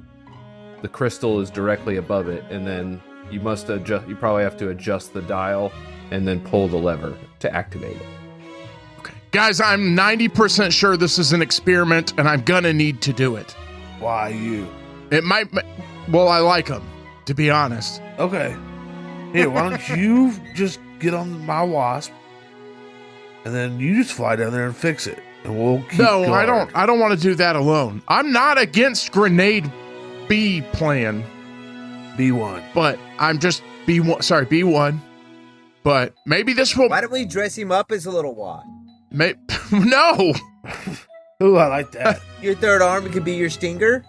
The crystal is directly above it, and then you probably have to adjust the dial and then pull the lever to activate it. Okay. Guys, I'm 90% sure this is an experiment, and I'm gonna need to do it. Why you? It might... Well, I like them, to be honest. Okay. Here, why don't you just get on my wasp, and then you just fly down there and fix it, and we'll keep No, guard. I don't want to do that alone. I'm not against grenade B plan, B1. but I'm just B1. But maybe this will... Why don't we dress him up as a little wasp? No! Ooh, I like that. Your third arm could be your stinger.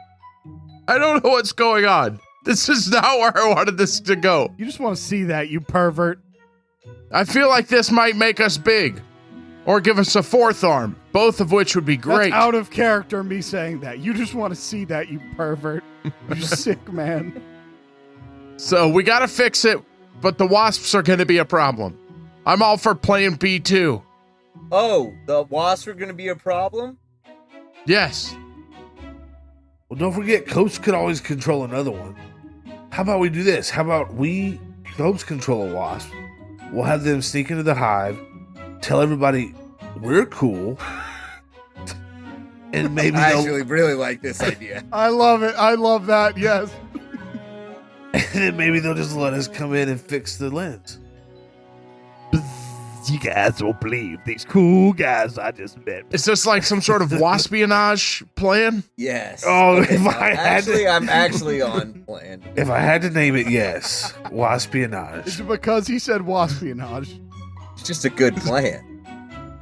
I don't know what's going on. This is not where I wanted this to go. You just want to see that, you pervert. I feel like this might make us big. Or give us a fourth arm. Both of which would be great. That's out of character, me saying that. You just want to see that, you pervert. You sick man. So we gotta fix it, but the wasps are gonna be a problem. I'm all for playing B2. Oh, the wasps are going to be a problem? Yes. Well, don't forget, Coach could always control another one. How about we do this? How about we, Coach, control a wasp? We'll have them sneak into the hive, tell everybody we're cool, and maybe I they'll, actually really like this idea. I love it. I love that. Yes. and then maybe they'll just let us come in and fix the lens. You guys will believe these cool guys I just met. Is this like some sort of waspionage plan? Yes. Oh, Okay, if no, I had to, I'm actually on plan. if I had to name it, yes, Is waspionage. it because he said waspionage? It's just a good plan.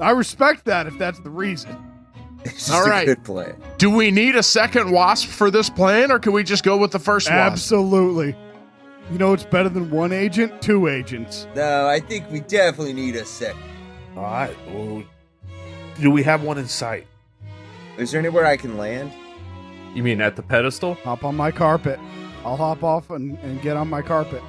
I respect that if that's the reason. It's just All a right. good plan. Do we need a second wasp for this plan, or can we just go with the first wasp? Absolutely. You know it's better than one agent, two agents. No, I think we definitely need a second. All right. Well, do we have one in sight? Is there anywhere I can land? You mean at the pedestal? Hop on my carpet. I'll hop off and get on my carpet.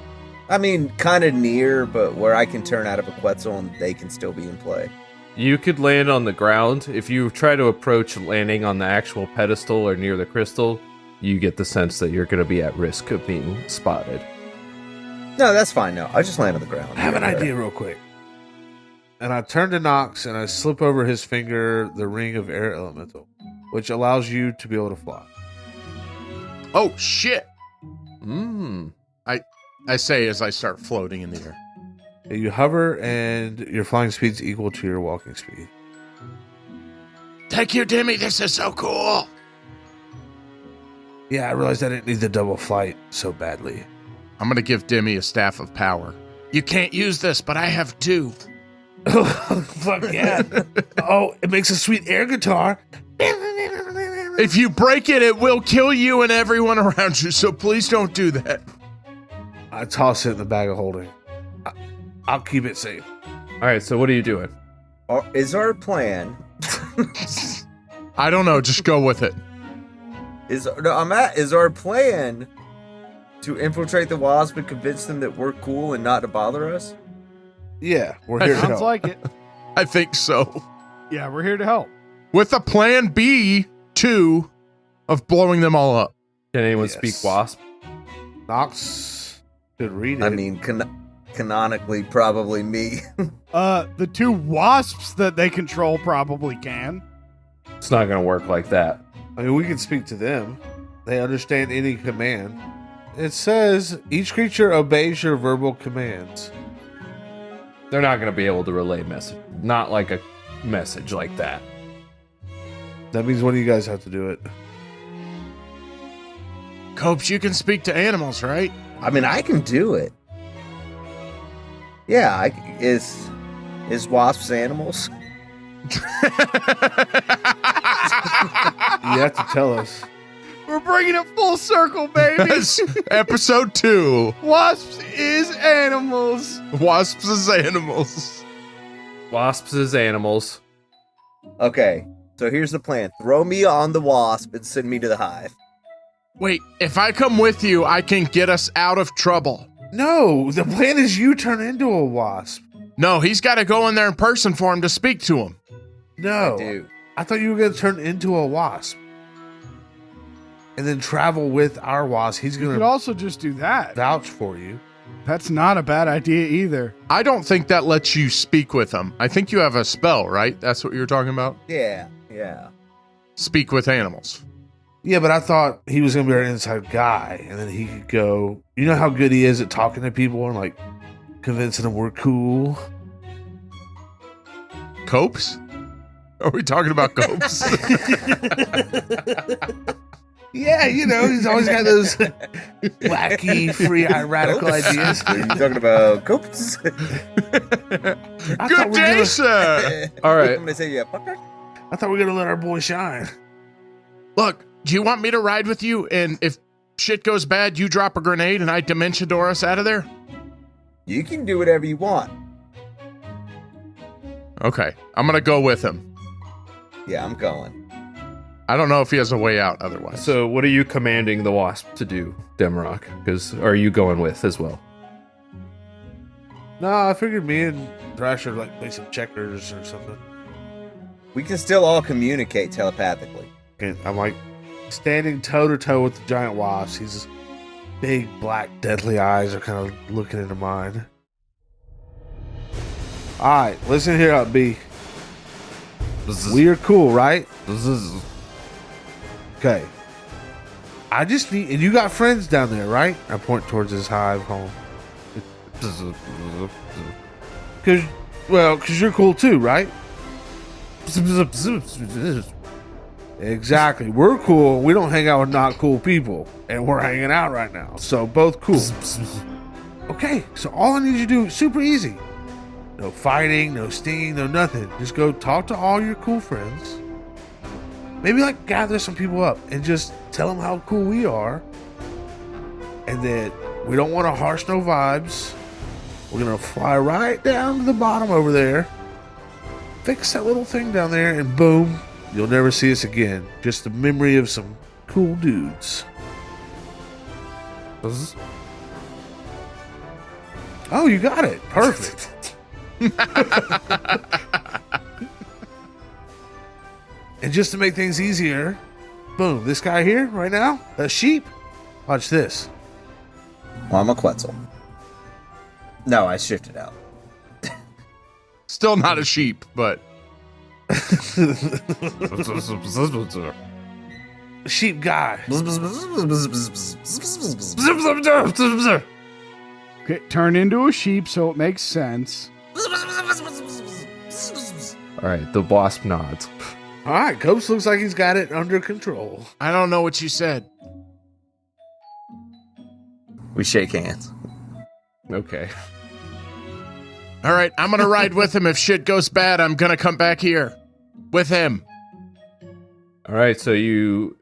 I mean, kind of near, but where I can turn out of a Quetzal and they can still be in play. You could land on the ground. If you try to approach landing on the actual pedestal or near the crystal, you get the sense that you're going to be at risk of being spotted. No, that's fine. No, I'll just land on the ground. I have an idea real quick. And I turn to Nox and I slip over his finger the ring of air elemental, which allows you to be able to fly. Oh, shit. Mmm. I say as I start floating in the air. You hover and your flying speed's equal to your walking speed. Thank you, Demi. This is so cool. Yeah, I realized I didn't need the double flight so badly. I'm going to give Demi a staff of power. You can't use this, but I have two. Fuck yeah. Oh, it makes a sweet air guitar. If you break it, it will kill you and everyone around you, so please don't do that. I toss it in the bag of holding. I'll keep it safe. All right, so what are you doing? Is our plan? I don't know, just go with it. Is our plan to infiltrate the Wasp and convince them that we're cool and not to bother us? Yeah, we're here to Sounds help. like it. I think so. Yeah, we're here to help. With a plan B, 2, of blowing them all up. Can anyone Yes. speak Wasp? Nox could read it. I mean, canonically, probably me. The 2 wasps that they control probably can. It's not going to work like that. we can speak to them. They understand any command. It says each creature obeys your verbal commands. They're not going to be able to relay message. Not like a message like that. That means one of you guys have to do it. Copes, you can speak to animals, right? I mean, I can do it. Yeah, is wasps animals? You have to tell us. We're bringing it full circle, baby. That's episode 2. Wasps is animals. Wasps as animals. Wasps as animals. Okay, so here's the plan. Throw me on the wasp and send me to the hive. Wait, if I come with you, I can get us out of trouble. No, the plan is you turn into a wasp. No, he's got to go in there in person for him to speak to him. No, Dude, I thought you were going to turn into a wasp. And then travel with our wasp. He's You going could to also just do that. vouch for you. That's not a bad idea either. I don't think that lets you speak with him. I think you have a spell, right? That's what you're talking about? yeah. Speak with animals. Yeah, but I thought he was going to be our inside guy. And then he could go, you know how good he is at talking to people and like convincing them we're cool? Copes? Are we talking about Copes? Yeah, he's always got those wacky, free-eye, radical ideas. Are you talking about copes? Good thought we were day, gonna- sir. All right. I'm gonna say yeah. Pucker. I thought we were going to let our boy shine. Look, do you want me to ride with you? And if shit goes bad, you drop a grenade and I Dementia Door us out of there? You can do whatever you want. Okay, I'm going to go with him. Yeah, I'm going. I don't know if he has a way out otherwise. So what are you commanding the Wasp to do, Demrock? Because are you going with as well? No, I figured me and Thrasher like play some checkers or something. We can still all communicate telepathically. And I'm like standing toe to toe with the giant wasp. His big black deadly eyes are kind of looking into mine. All right, listen here up, B. We are cool, right? Okay. I just need, and you got friends down there, right? I point towards his hive home. Cause you're cool too, right? Exactly. We're cool. We don't hang out with not cool people, and we're hanging out right now. So both cool. Okay. So all I need you to do is super easy. No fighting, no stinging, no nothing. Just go talk to all your cool friends. Maybe like gather some people up and just tell them how cool we are. And that we don't want to harsh no vibes. We're going to fly right down to the bottom over there. Fix that little thing down there and boom, you'll never see us again. Just the memory of some cool dudes. Oh, you got it. Perfect. And just to make things easier, boom, this guy here right now, a sheep. Watch this. Well, I'm a Quetzal. No, I shifted out. Still not a sheep, but Sheep guy. Okay, turn into a sheep so it makes sense. All right, the Wasp nods. All right, Coach looks like he's got it under control. I don't know what you said. We shake hands. Okay. All right, I'm gonna ride with him. If shit goes bad, I'm gonna come back here with him. All right, so you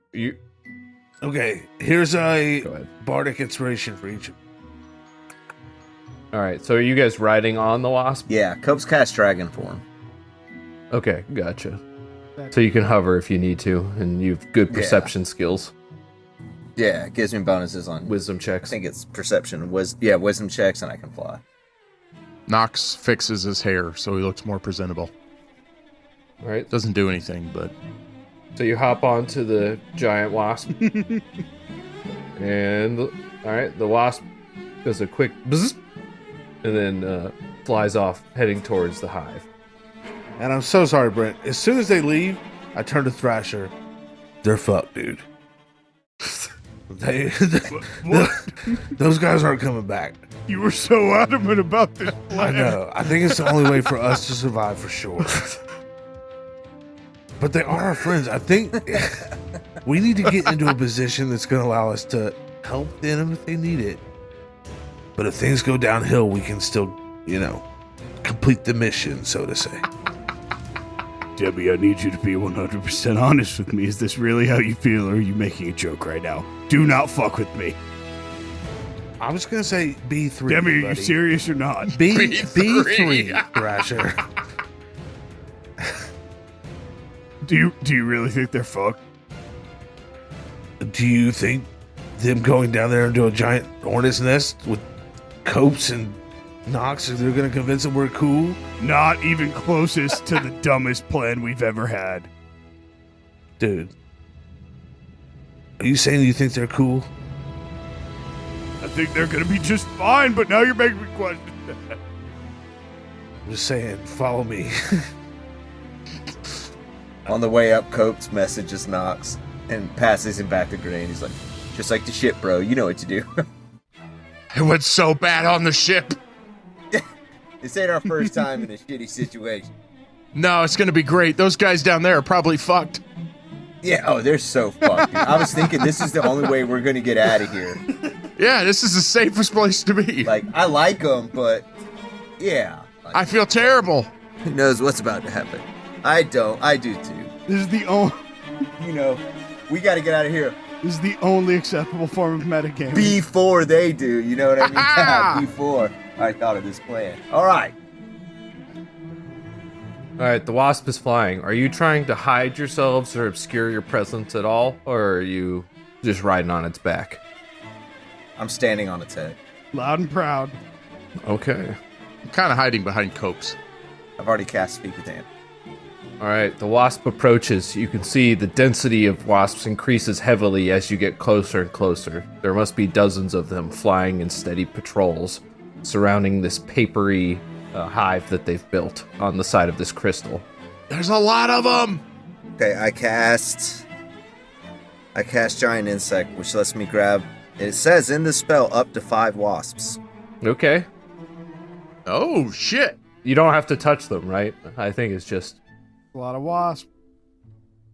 Okay, here's a go ahead. bardic inspiration for each of you. All right, so are you guys riding on the wasp? Yeah, Cope's cast dragon form. Okay, gotcha. So you can hover if you need to, and you've good perception skills, Yeah, it gives me bonuses on wisdom I checks. think it's perception, wisdom checks, and I can fly. Nox fixes his hair so he looks more presentable. All right, Doesn't do anything, but so you hop onto the giant wasp, and all right, the wasp does a quick buzz, and then flies off, heading towards the hive. And I'm so sorry, Brent. As soon as they leave, I turn to Thrasher. They're fucked, dude. Those guys aren't coming back. You were so adamant about this I plan. know. I think it's the only way for us to survive for sure. But they are our friends. I think we need to get into a position that's going to allow us to help them if they need it. But if things go downhill, we can still, complete the mission, so to say. Debbie, I need you to be 100% honest with me. Is this really how you feel, or are you making a joke right now? Do not fuck with me. I'm just going to say B3. Debbie, are you buddy. serious or not? B3, Thrasher. Do you really think they're fucked? Do you think them going down there into a giant hornet's nest with Copes and Nox, they're going to convince them we're cool? Not even closest to the dumbest plan we've ever had. Dude. Are you saying you think they're cool? I think they're gonna be just fine, but now you're making me question. I'm just saying, follow me. On the way up, Cope's messages Nox and passes him back to Gray, and he's like, just like the ship, bro. You know what to do. it went so bad on the ship. This ain't our first time in a shitty situation. No, it's gonna be great. Those guys down there are probably fucked. Yeah, they're so fucked, dude. I was thinking this is the only way we're gonna get out of here. Yeah, this is the safest place to be. Like, I like them, but yeah. Like, I feel terrible. who knows what's about to happen? I don't. I do too. This is the only. We got to get out of here This is the only acceptable form of metagaming. before they do. You know what I mean? Yeah, before I thought of this plan. All right. All right, the wasp is flying. Are you trying to hide yourselves or obscure your presence at all, or are you just riding on its back? I'm standing on its head. Loud and proud. Okay. I'm kind of hiding behind Copes. I've already cast Speak with Hand. All right, the wasp approaches. You can see the density of wasps increases heavily as you get closer and closer. There must be dozens of them flying in steady patrols surrounding this papery hive that they've built on the side of this crystal. There's a lot of them. Okay, I cast Giant Insect, which lets me grab. It says in the spell up to 5 wasps. Okay. Oh, shit. You don't have to touch them, right? I think it's just... A lot of wasp.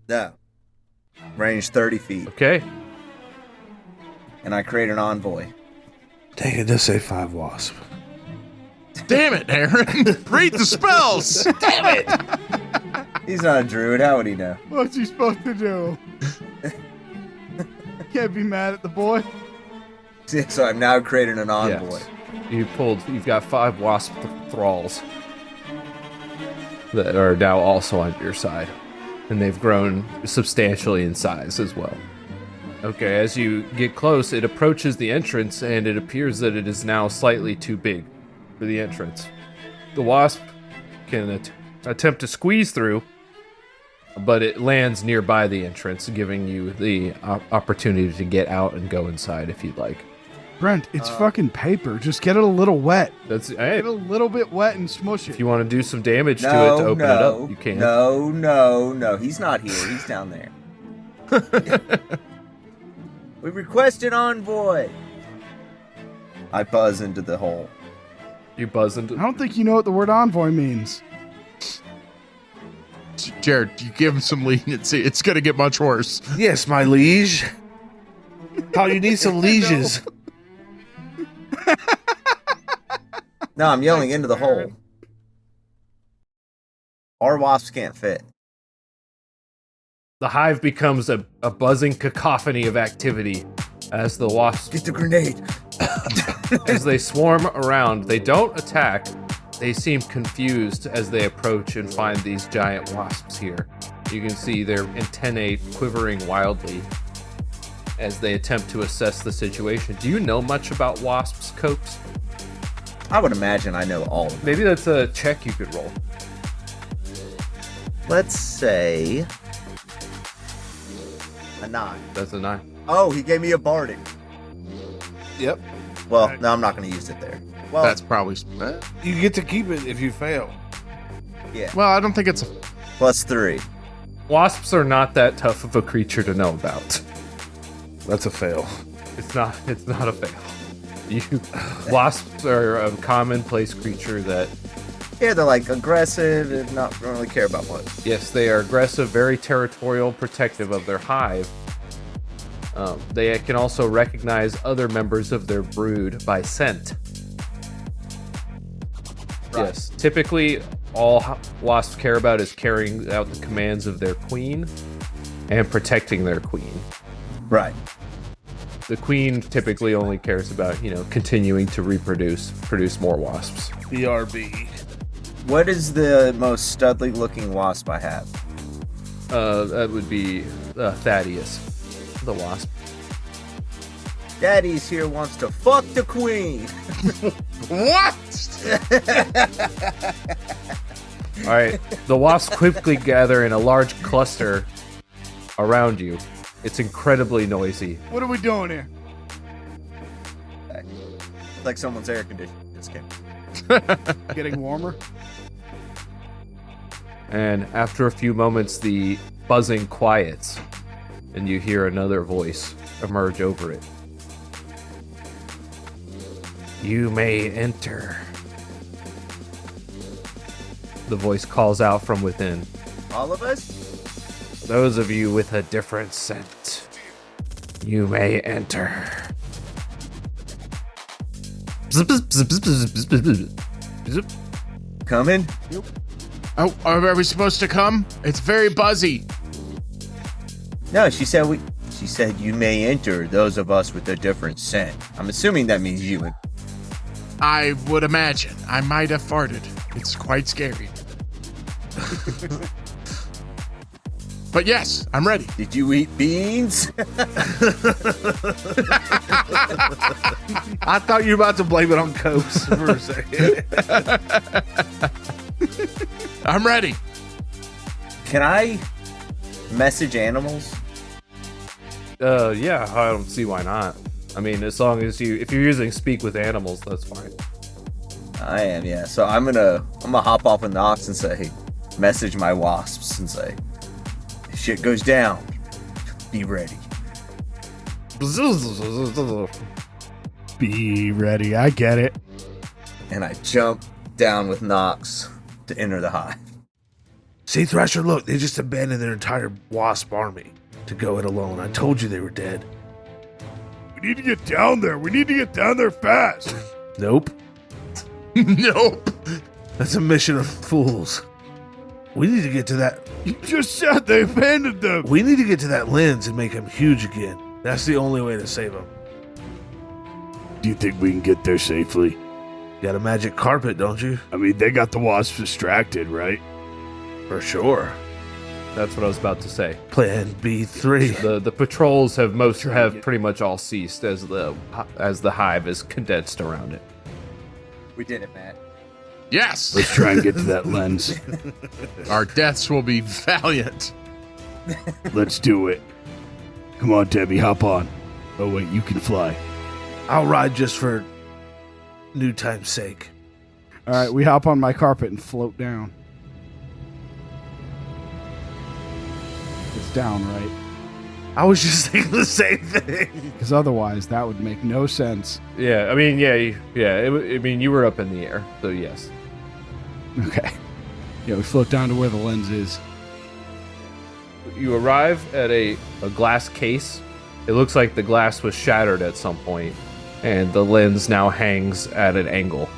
No. Range 30 feet. Okay. And I create an envoy. Dang, it does say 5 wasp. Damn it, Aaron. Read the spells. Damn it! He's not a druid. How would he know? What's he supposed to do? Can't be mad at the boy. So I'm now creating an envoy. Yes. You've got 5 wasp thralls that are now also on your side. And they've grown substantially in size as well. Okay, as you get close, it approaches the entrance, and it appears that it is now slightly too big for the entrance. The wasp can attempt to squeeze through, but it lands nearby the entrance, giving you the opportunity to get out and go inside if you'd like. Brent, it's fucking paper. Just get it a little wet. Hey, Get it a little bit wet and smush it. if you want to do some damage to it to open it up, you can. No. He's not here. He's down there. We request an envoy. I buzz into the hole. You buzz into... I don't think you know what the word envoy means. Jared, you give him some leniency. It's going to get much worse. Yes, my liege. How you need some lieges. No, I'm yelling into the hole. Our wasps can't fit. The hive becomes a buzzing cacophony of activity as the wasps, Get the grenade. as they swarm around. They don't attack. They seem confused as they approach and find these giant wasps here. You can see their antennae quivering wildly as they attempt to assess the situation. Do you know much about wasps, Copes? I would imagine I know all of them. Maybe that's a check you could roll. Let's say a 9. That's a 9. Oh, he gave me a bardic. Yep. Well, no, I'm not going to use it there. Well, That's probably. You get to keep it if you fail. yeah. Well, I don't think it's. +3. Wasps are not that tough of a creature to know about. That's a fail. It's not a fail. Wasps are a commonplace creature that, Yeah, they're like aggressive and don't really care about much. yes, they are aggressive, very territorial, protective of their hive. They can also recognize other members of their brood by scent. Right. Yes, typically all wasps care about is carrying out the commands of their queen and protecting their queen. Right. The queen typically only cares about, continuing to produce more wasps. BRB. What is the most studly looking wasp I have? That would be Thaddeus, the wasp. Daddy's here wants to fuck the queen. What? All right, the wasps quickly gather in a large cluster around you. It's incredibly noisy. What are we doing here? It's like someone's air conditioning just came. Getting warmer? And after a few moments, the buzzing quiets, and you hear another voice emerge over it. You may enter. The voice calls out from within. All of us? Those of you with a different scent, you may enter. Coming? Oh, are we supposed to come? It's very buzzy. No, she said you may enter, those of us with a different scent. I'm assuming that means you. I would imagine. I might have farted. It's quite scary. But yes, I'm ready. Did you eat beans? I thought you were about to blame it on Copes for a second. I'm ready. Can I message animals? Yeah, I don't see why not. I mean, as long as if you're using speak with animals, that's fine. I am, yeah. So I'm gonna hop off with Nox and say, message my wasps and say, if shit goes down, be ready. Be ready. I get it. And I jump down with Nox to enter the hive. See, Thrasher, look, they just abandoned their entire wasp army to go it alone. I told you they were dead. We need to get down there. We need to get down there fast. Nope. Nope. That's a mission of fools. We need to get to that. You just said they abandoned them. We need to get to that lens and make him huge again. That's the only way to save him. Do you think we can get there safely? Got a magic carpet, don't you? I mean, they got the wasps distracted, right? For sure. That's what I was about to say. Plan B3. The patrols have pretty much all ceased as the hive is condensed around it. We did it, Matt. Yes. Let's try and get to that lens. Our deaths will be valiant. Let's do it. Come on, Debbie, hop on. Oh, wait, you can fly. I'll ride just for new time's sake. All right, we hop on my carpet and float down. It's down, right? I was just thinking the same thing. Because otherwise, that would make no sense. Yeah, I mean, you were up in the air, so yes. Okay. Yeah, we float down to where the lens is. You arrive at a glass case. It looks like the glass was shattered at some point, and the lens now hangs at an angle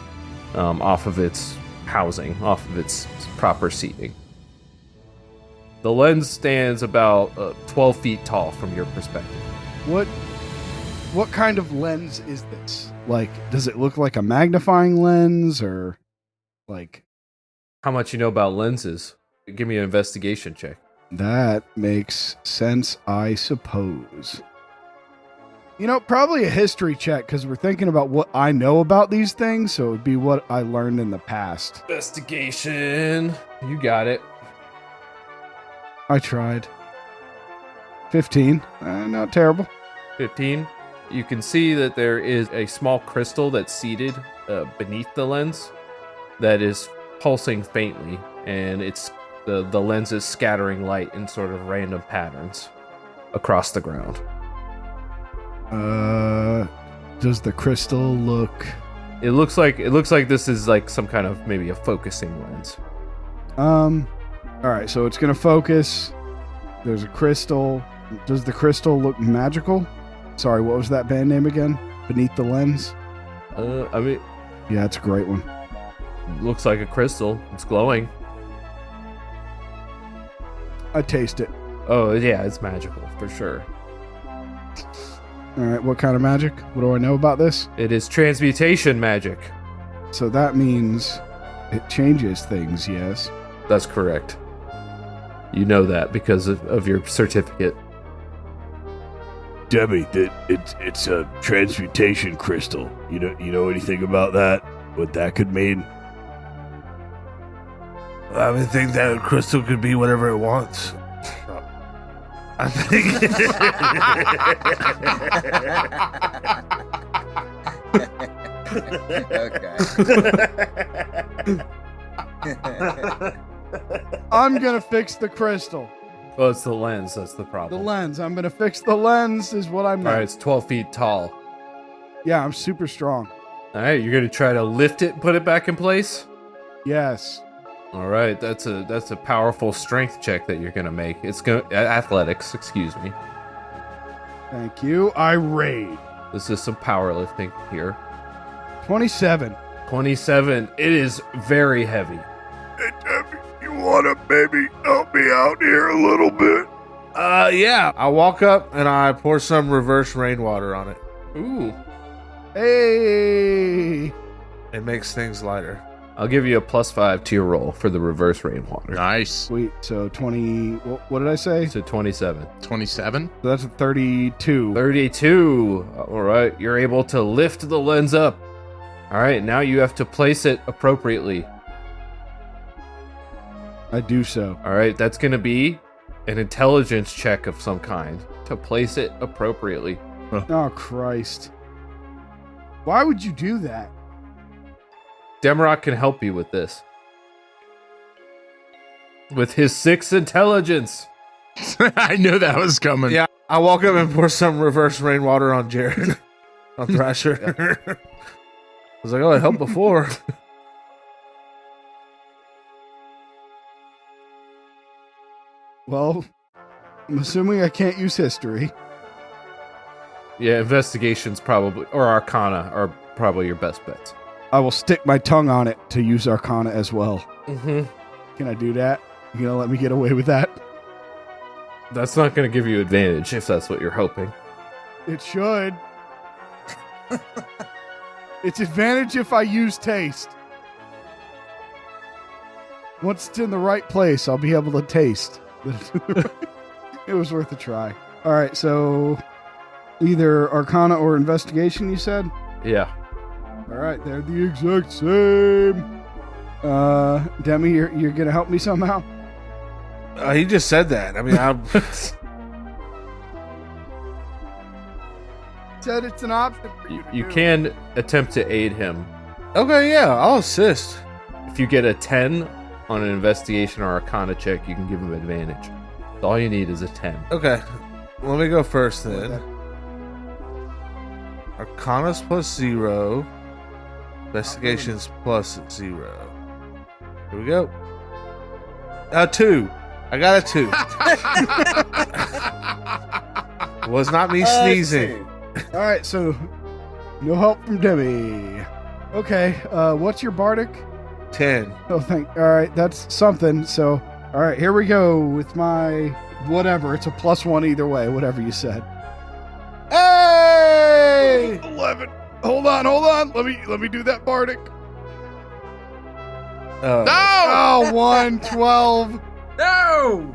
off of its housing, off of its proper seating. The lens stands about 12 feet tall from your perspective. What kind of lens is this? Like, does it look like a magnifying lens or like... How much you know about lenses? Give me an investigation check. That makes sense, I suppose. You know, probably a history check because we're thinking about what I know about these things, so it would be what I learned in the past. Investigation. You got it. I tried. 15. Not terrible. 15. You can see that there is a small crystal that's seated beneath the lens that is pulsing faintly, and it's the lens is scattering light in sort of random patterns across the ground. Does the crystal look... It looks like this is like some kind of maybe a focusing lens. Alright, so it's gonna focus. There's a crystal. Does the crystal look magical? Sorry, what was that band name again? Beneath the Lens? I mean... Yeah, it's a great one. Looks like a crystal. It's glowing. I taste it. Oh, yeah, it's magical, for sure. Alright, what kind of magic? What do I know about this? It is transmutation magic. So that means it changes things, yes? That's correct. You know that because of your certificate. Debbie, it's a transmutation crystal. You know anything about that? What that could mean? I think that crystal could be whatever it wants. I think. Okay. I'm gonna fix the crystal. Well, it's the lens. That's the The problem. lens. I'm gonna fix the lens is what I'm All not. right, it's 12 feet tall. Yeah, I'm super strong. All right, you're going to try to lift it, put it back in place? Yes. All right, that's a powerful strength check that you're going to make. It's going athletics, excuse me. Thank you. I raid. This is some powerlifting here. 27. 27. It is very heavy. Hey, Debbie, you wanna maybe help me out here a little bit? Yeah. I walk up and I pour some reverse rainwater on it. Ooh. Hey. It makes things lighter. I'll give you a +5 to your roll for the reverse rainwater. Nice. Sweet. So 20. What did I say? So 27. 27. So that's a 32. 32. All right, you're able to lift the lens up. All right, now you have to place it appropriately. I do so. All right, that's going to be an intelligence check of some kind to place it appropriately. Oh, Christ. Why would you do that? Demrock can help you with this. With his 6 intelligence. I knew that was coming. Yeah, I walk up and pour some reverse rainwater on Jared. On Thrasher. I was like, oh, it helped before. Well, I'm assuming I can't use history. Yeah, investigations probably, or Arcana are probably your best bets. I will stick my tongue on it to use Arcana as well. Mm-hmm. Can I do that? You gonna let me get away with that? That's not going to give you advantage if that's what you're hoping. It should. It's advantage if I use taste. Once it's in the right place, I'll be able to taste. It was worth a try. All right, so either Arcana or Investigation, you said? Yeah. All right, they're the exact same. Demi, you're going to help me somehow? He just said that. I mean, Said it's an option for you to You do. can attempt to aid him. okay, yeah, I'll assist. If you get a 10 on an investigation or Arcana check, you can give him advantage. All you need is a 10. Okay, let me go first Okay. then. Arcana's +0. Investigations +0. Here we go. 2. I got a 2. Was not me sneezing. All right, so no help from Demi. Okay, what's your bardic? 10. Oh, all right, that's something. So All right, here we go with my whatever. It's a +1 either way, whatever you said. Hey! 11. Hold on. Let me do that Bardic. Oh. Oh, 1, 12. No!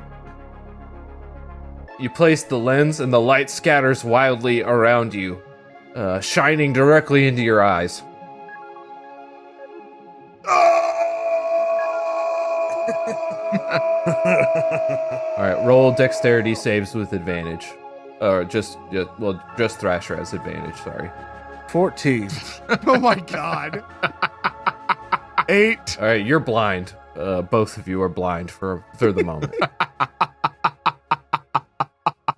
You place the lens and the light scatters wildly around you, shining directly into your eyes. All right, roll dexterity saves with advantage. Or just Thrasher has advantage, sorry. 14. Oh my god. 8. All right, you're blind. Both of you are blind for the moment.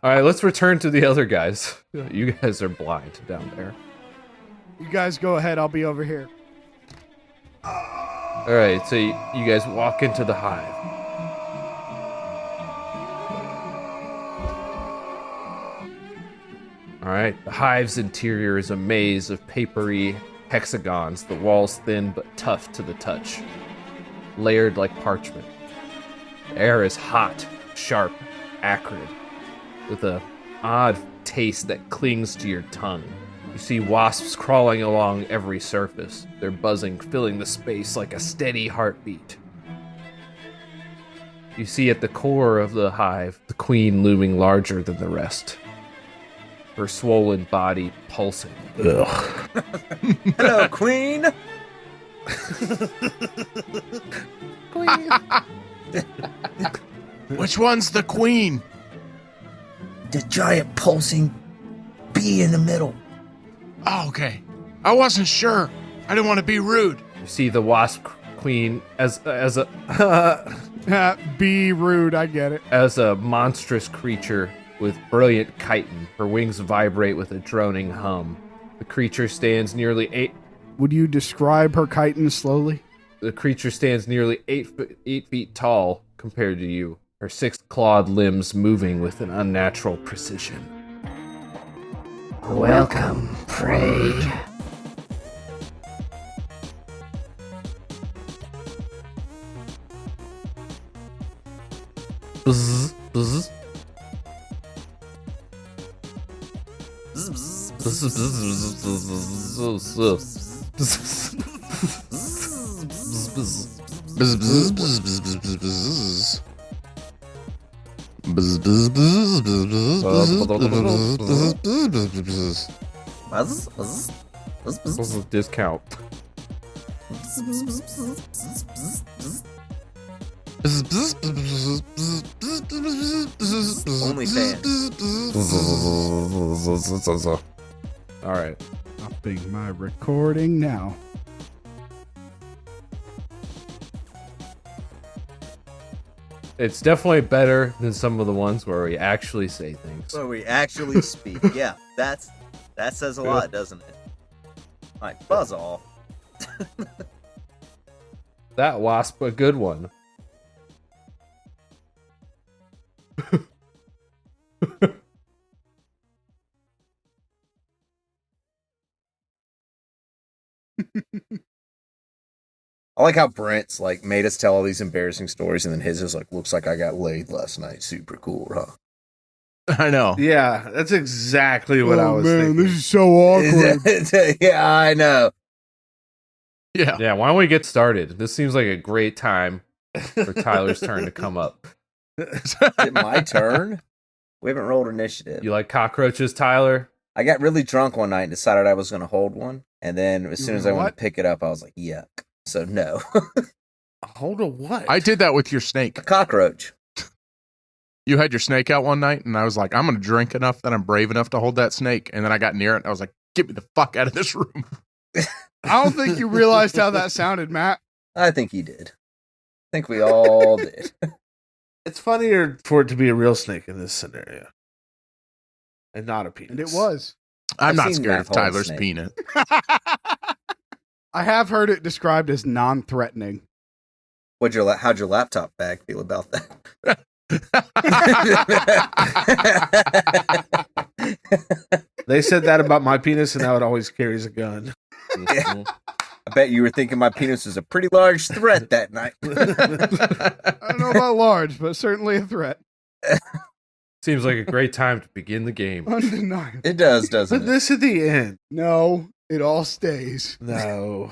All right, let's return to the other guys. You guys are blind down there. You guys go ahead. I'll be over here. All right, so you guys walk into the hive. All right, the hive's interior is a maze of papery hexagons, the walls thin but tough to the touch, layered like parchment. The air is hot, sharp, acrid, with an odd taste that clings to your tongue. You see wasps crawling along every surface, their buzzing filling the space like a steady heartbeat. You see at the core of the hive, the queen looming larger than the rest, her swollen body pulsing. Ugh. Hello, Queen. Which one's the queen? The giant pulsing bee in the middle. Oh, okay. I wasn't sure. I didn't want to be rude. You see the wasp queen as a Be rude. I get it. as a monstrous creature with brilliant chitin. Her wings vibrate with a droning hum. The creature stands nearly 8 Would you describe her chitin slowly? The creature stands nearly 8 feet tall compared to you, her 6 clawed limbs moving with an unnatural precision. Welcome, prey. Bzz, bzz. Bzz, bzz, bzz, bzz, bzz, bzz, bzz. Bzz, bzz, bzz, bzz, bzz, bzz, bzz, bzz, bzz. This is a discount. Bzz, bzz, bzz, bzz, bzz, bzz, bzz, bzz. Only fans. All right. Stopping my recording now. It's definitely better than some of the ones where we actually say things. So we actually speak. Yeah, that says a lot, doesn't it? Like, buzz off. That wasp, a good one. I like how Brent's like made us tell all these embarrassing stories, and then his is like, looks like I got laid last night. Super cool, huh? I know. Yeah, that's exactly what I was thinking. This is so awkward. Yeah, I know. Yeah. Yeah, why don't we get started? This seems like a great time for Tyler's turn to come up. Is it my turn? We haven't rolled initiative. You like cockroaches, Tyler? I got really drunk one night and decided I was going to hold one. And then as soon as I went What? to pick it up, I was like, yuck. So no. Hold on, what? I did that with your snake. A cockroach. You had your snake out one night, and I was like, I'm going to drink enough that I'm brave enough to hold that snake. And then I got near it, and I was like, get me the fuck out of this room. I don't think you realized how that sounded, Matt. I think he did. I think we all did. It's funnier for it to be a real snake in this scenario. And not a penis. And it was. I'm I've not seen scared Matt of hold a Tyler's snake. penis. I have heard it described as non-threatening. How'd your laptop bag feel about that? They said that about my penis, and now it always carries a gun. Yeah. I bet you were thinking my penis was a pretty large threat that night. I don't know about large, but certainly a threat. Seems like a great time to begin the game. Undeniable. It does, doesn't Put it? this at the end. No, it all stays. No.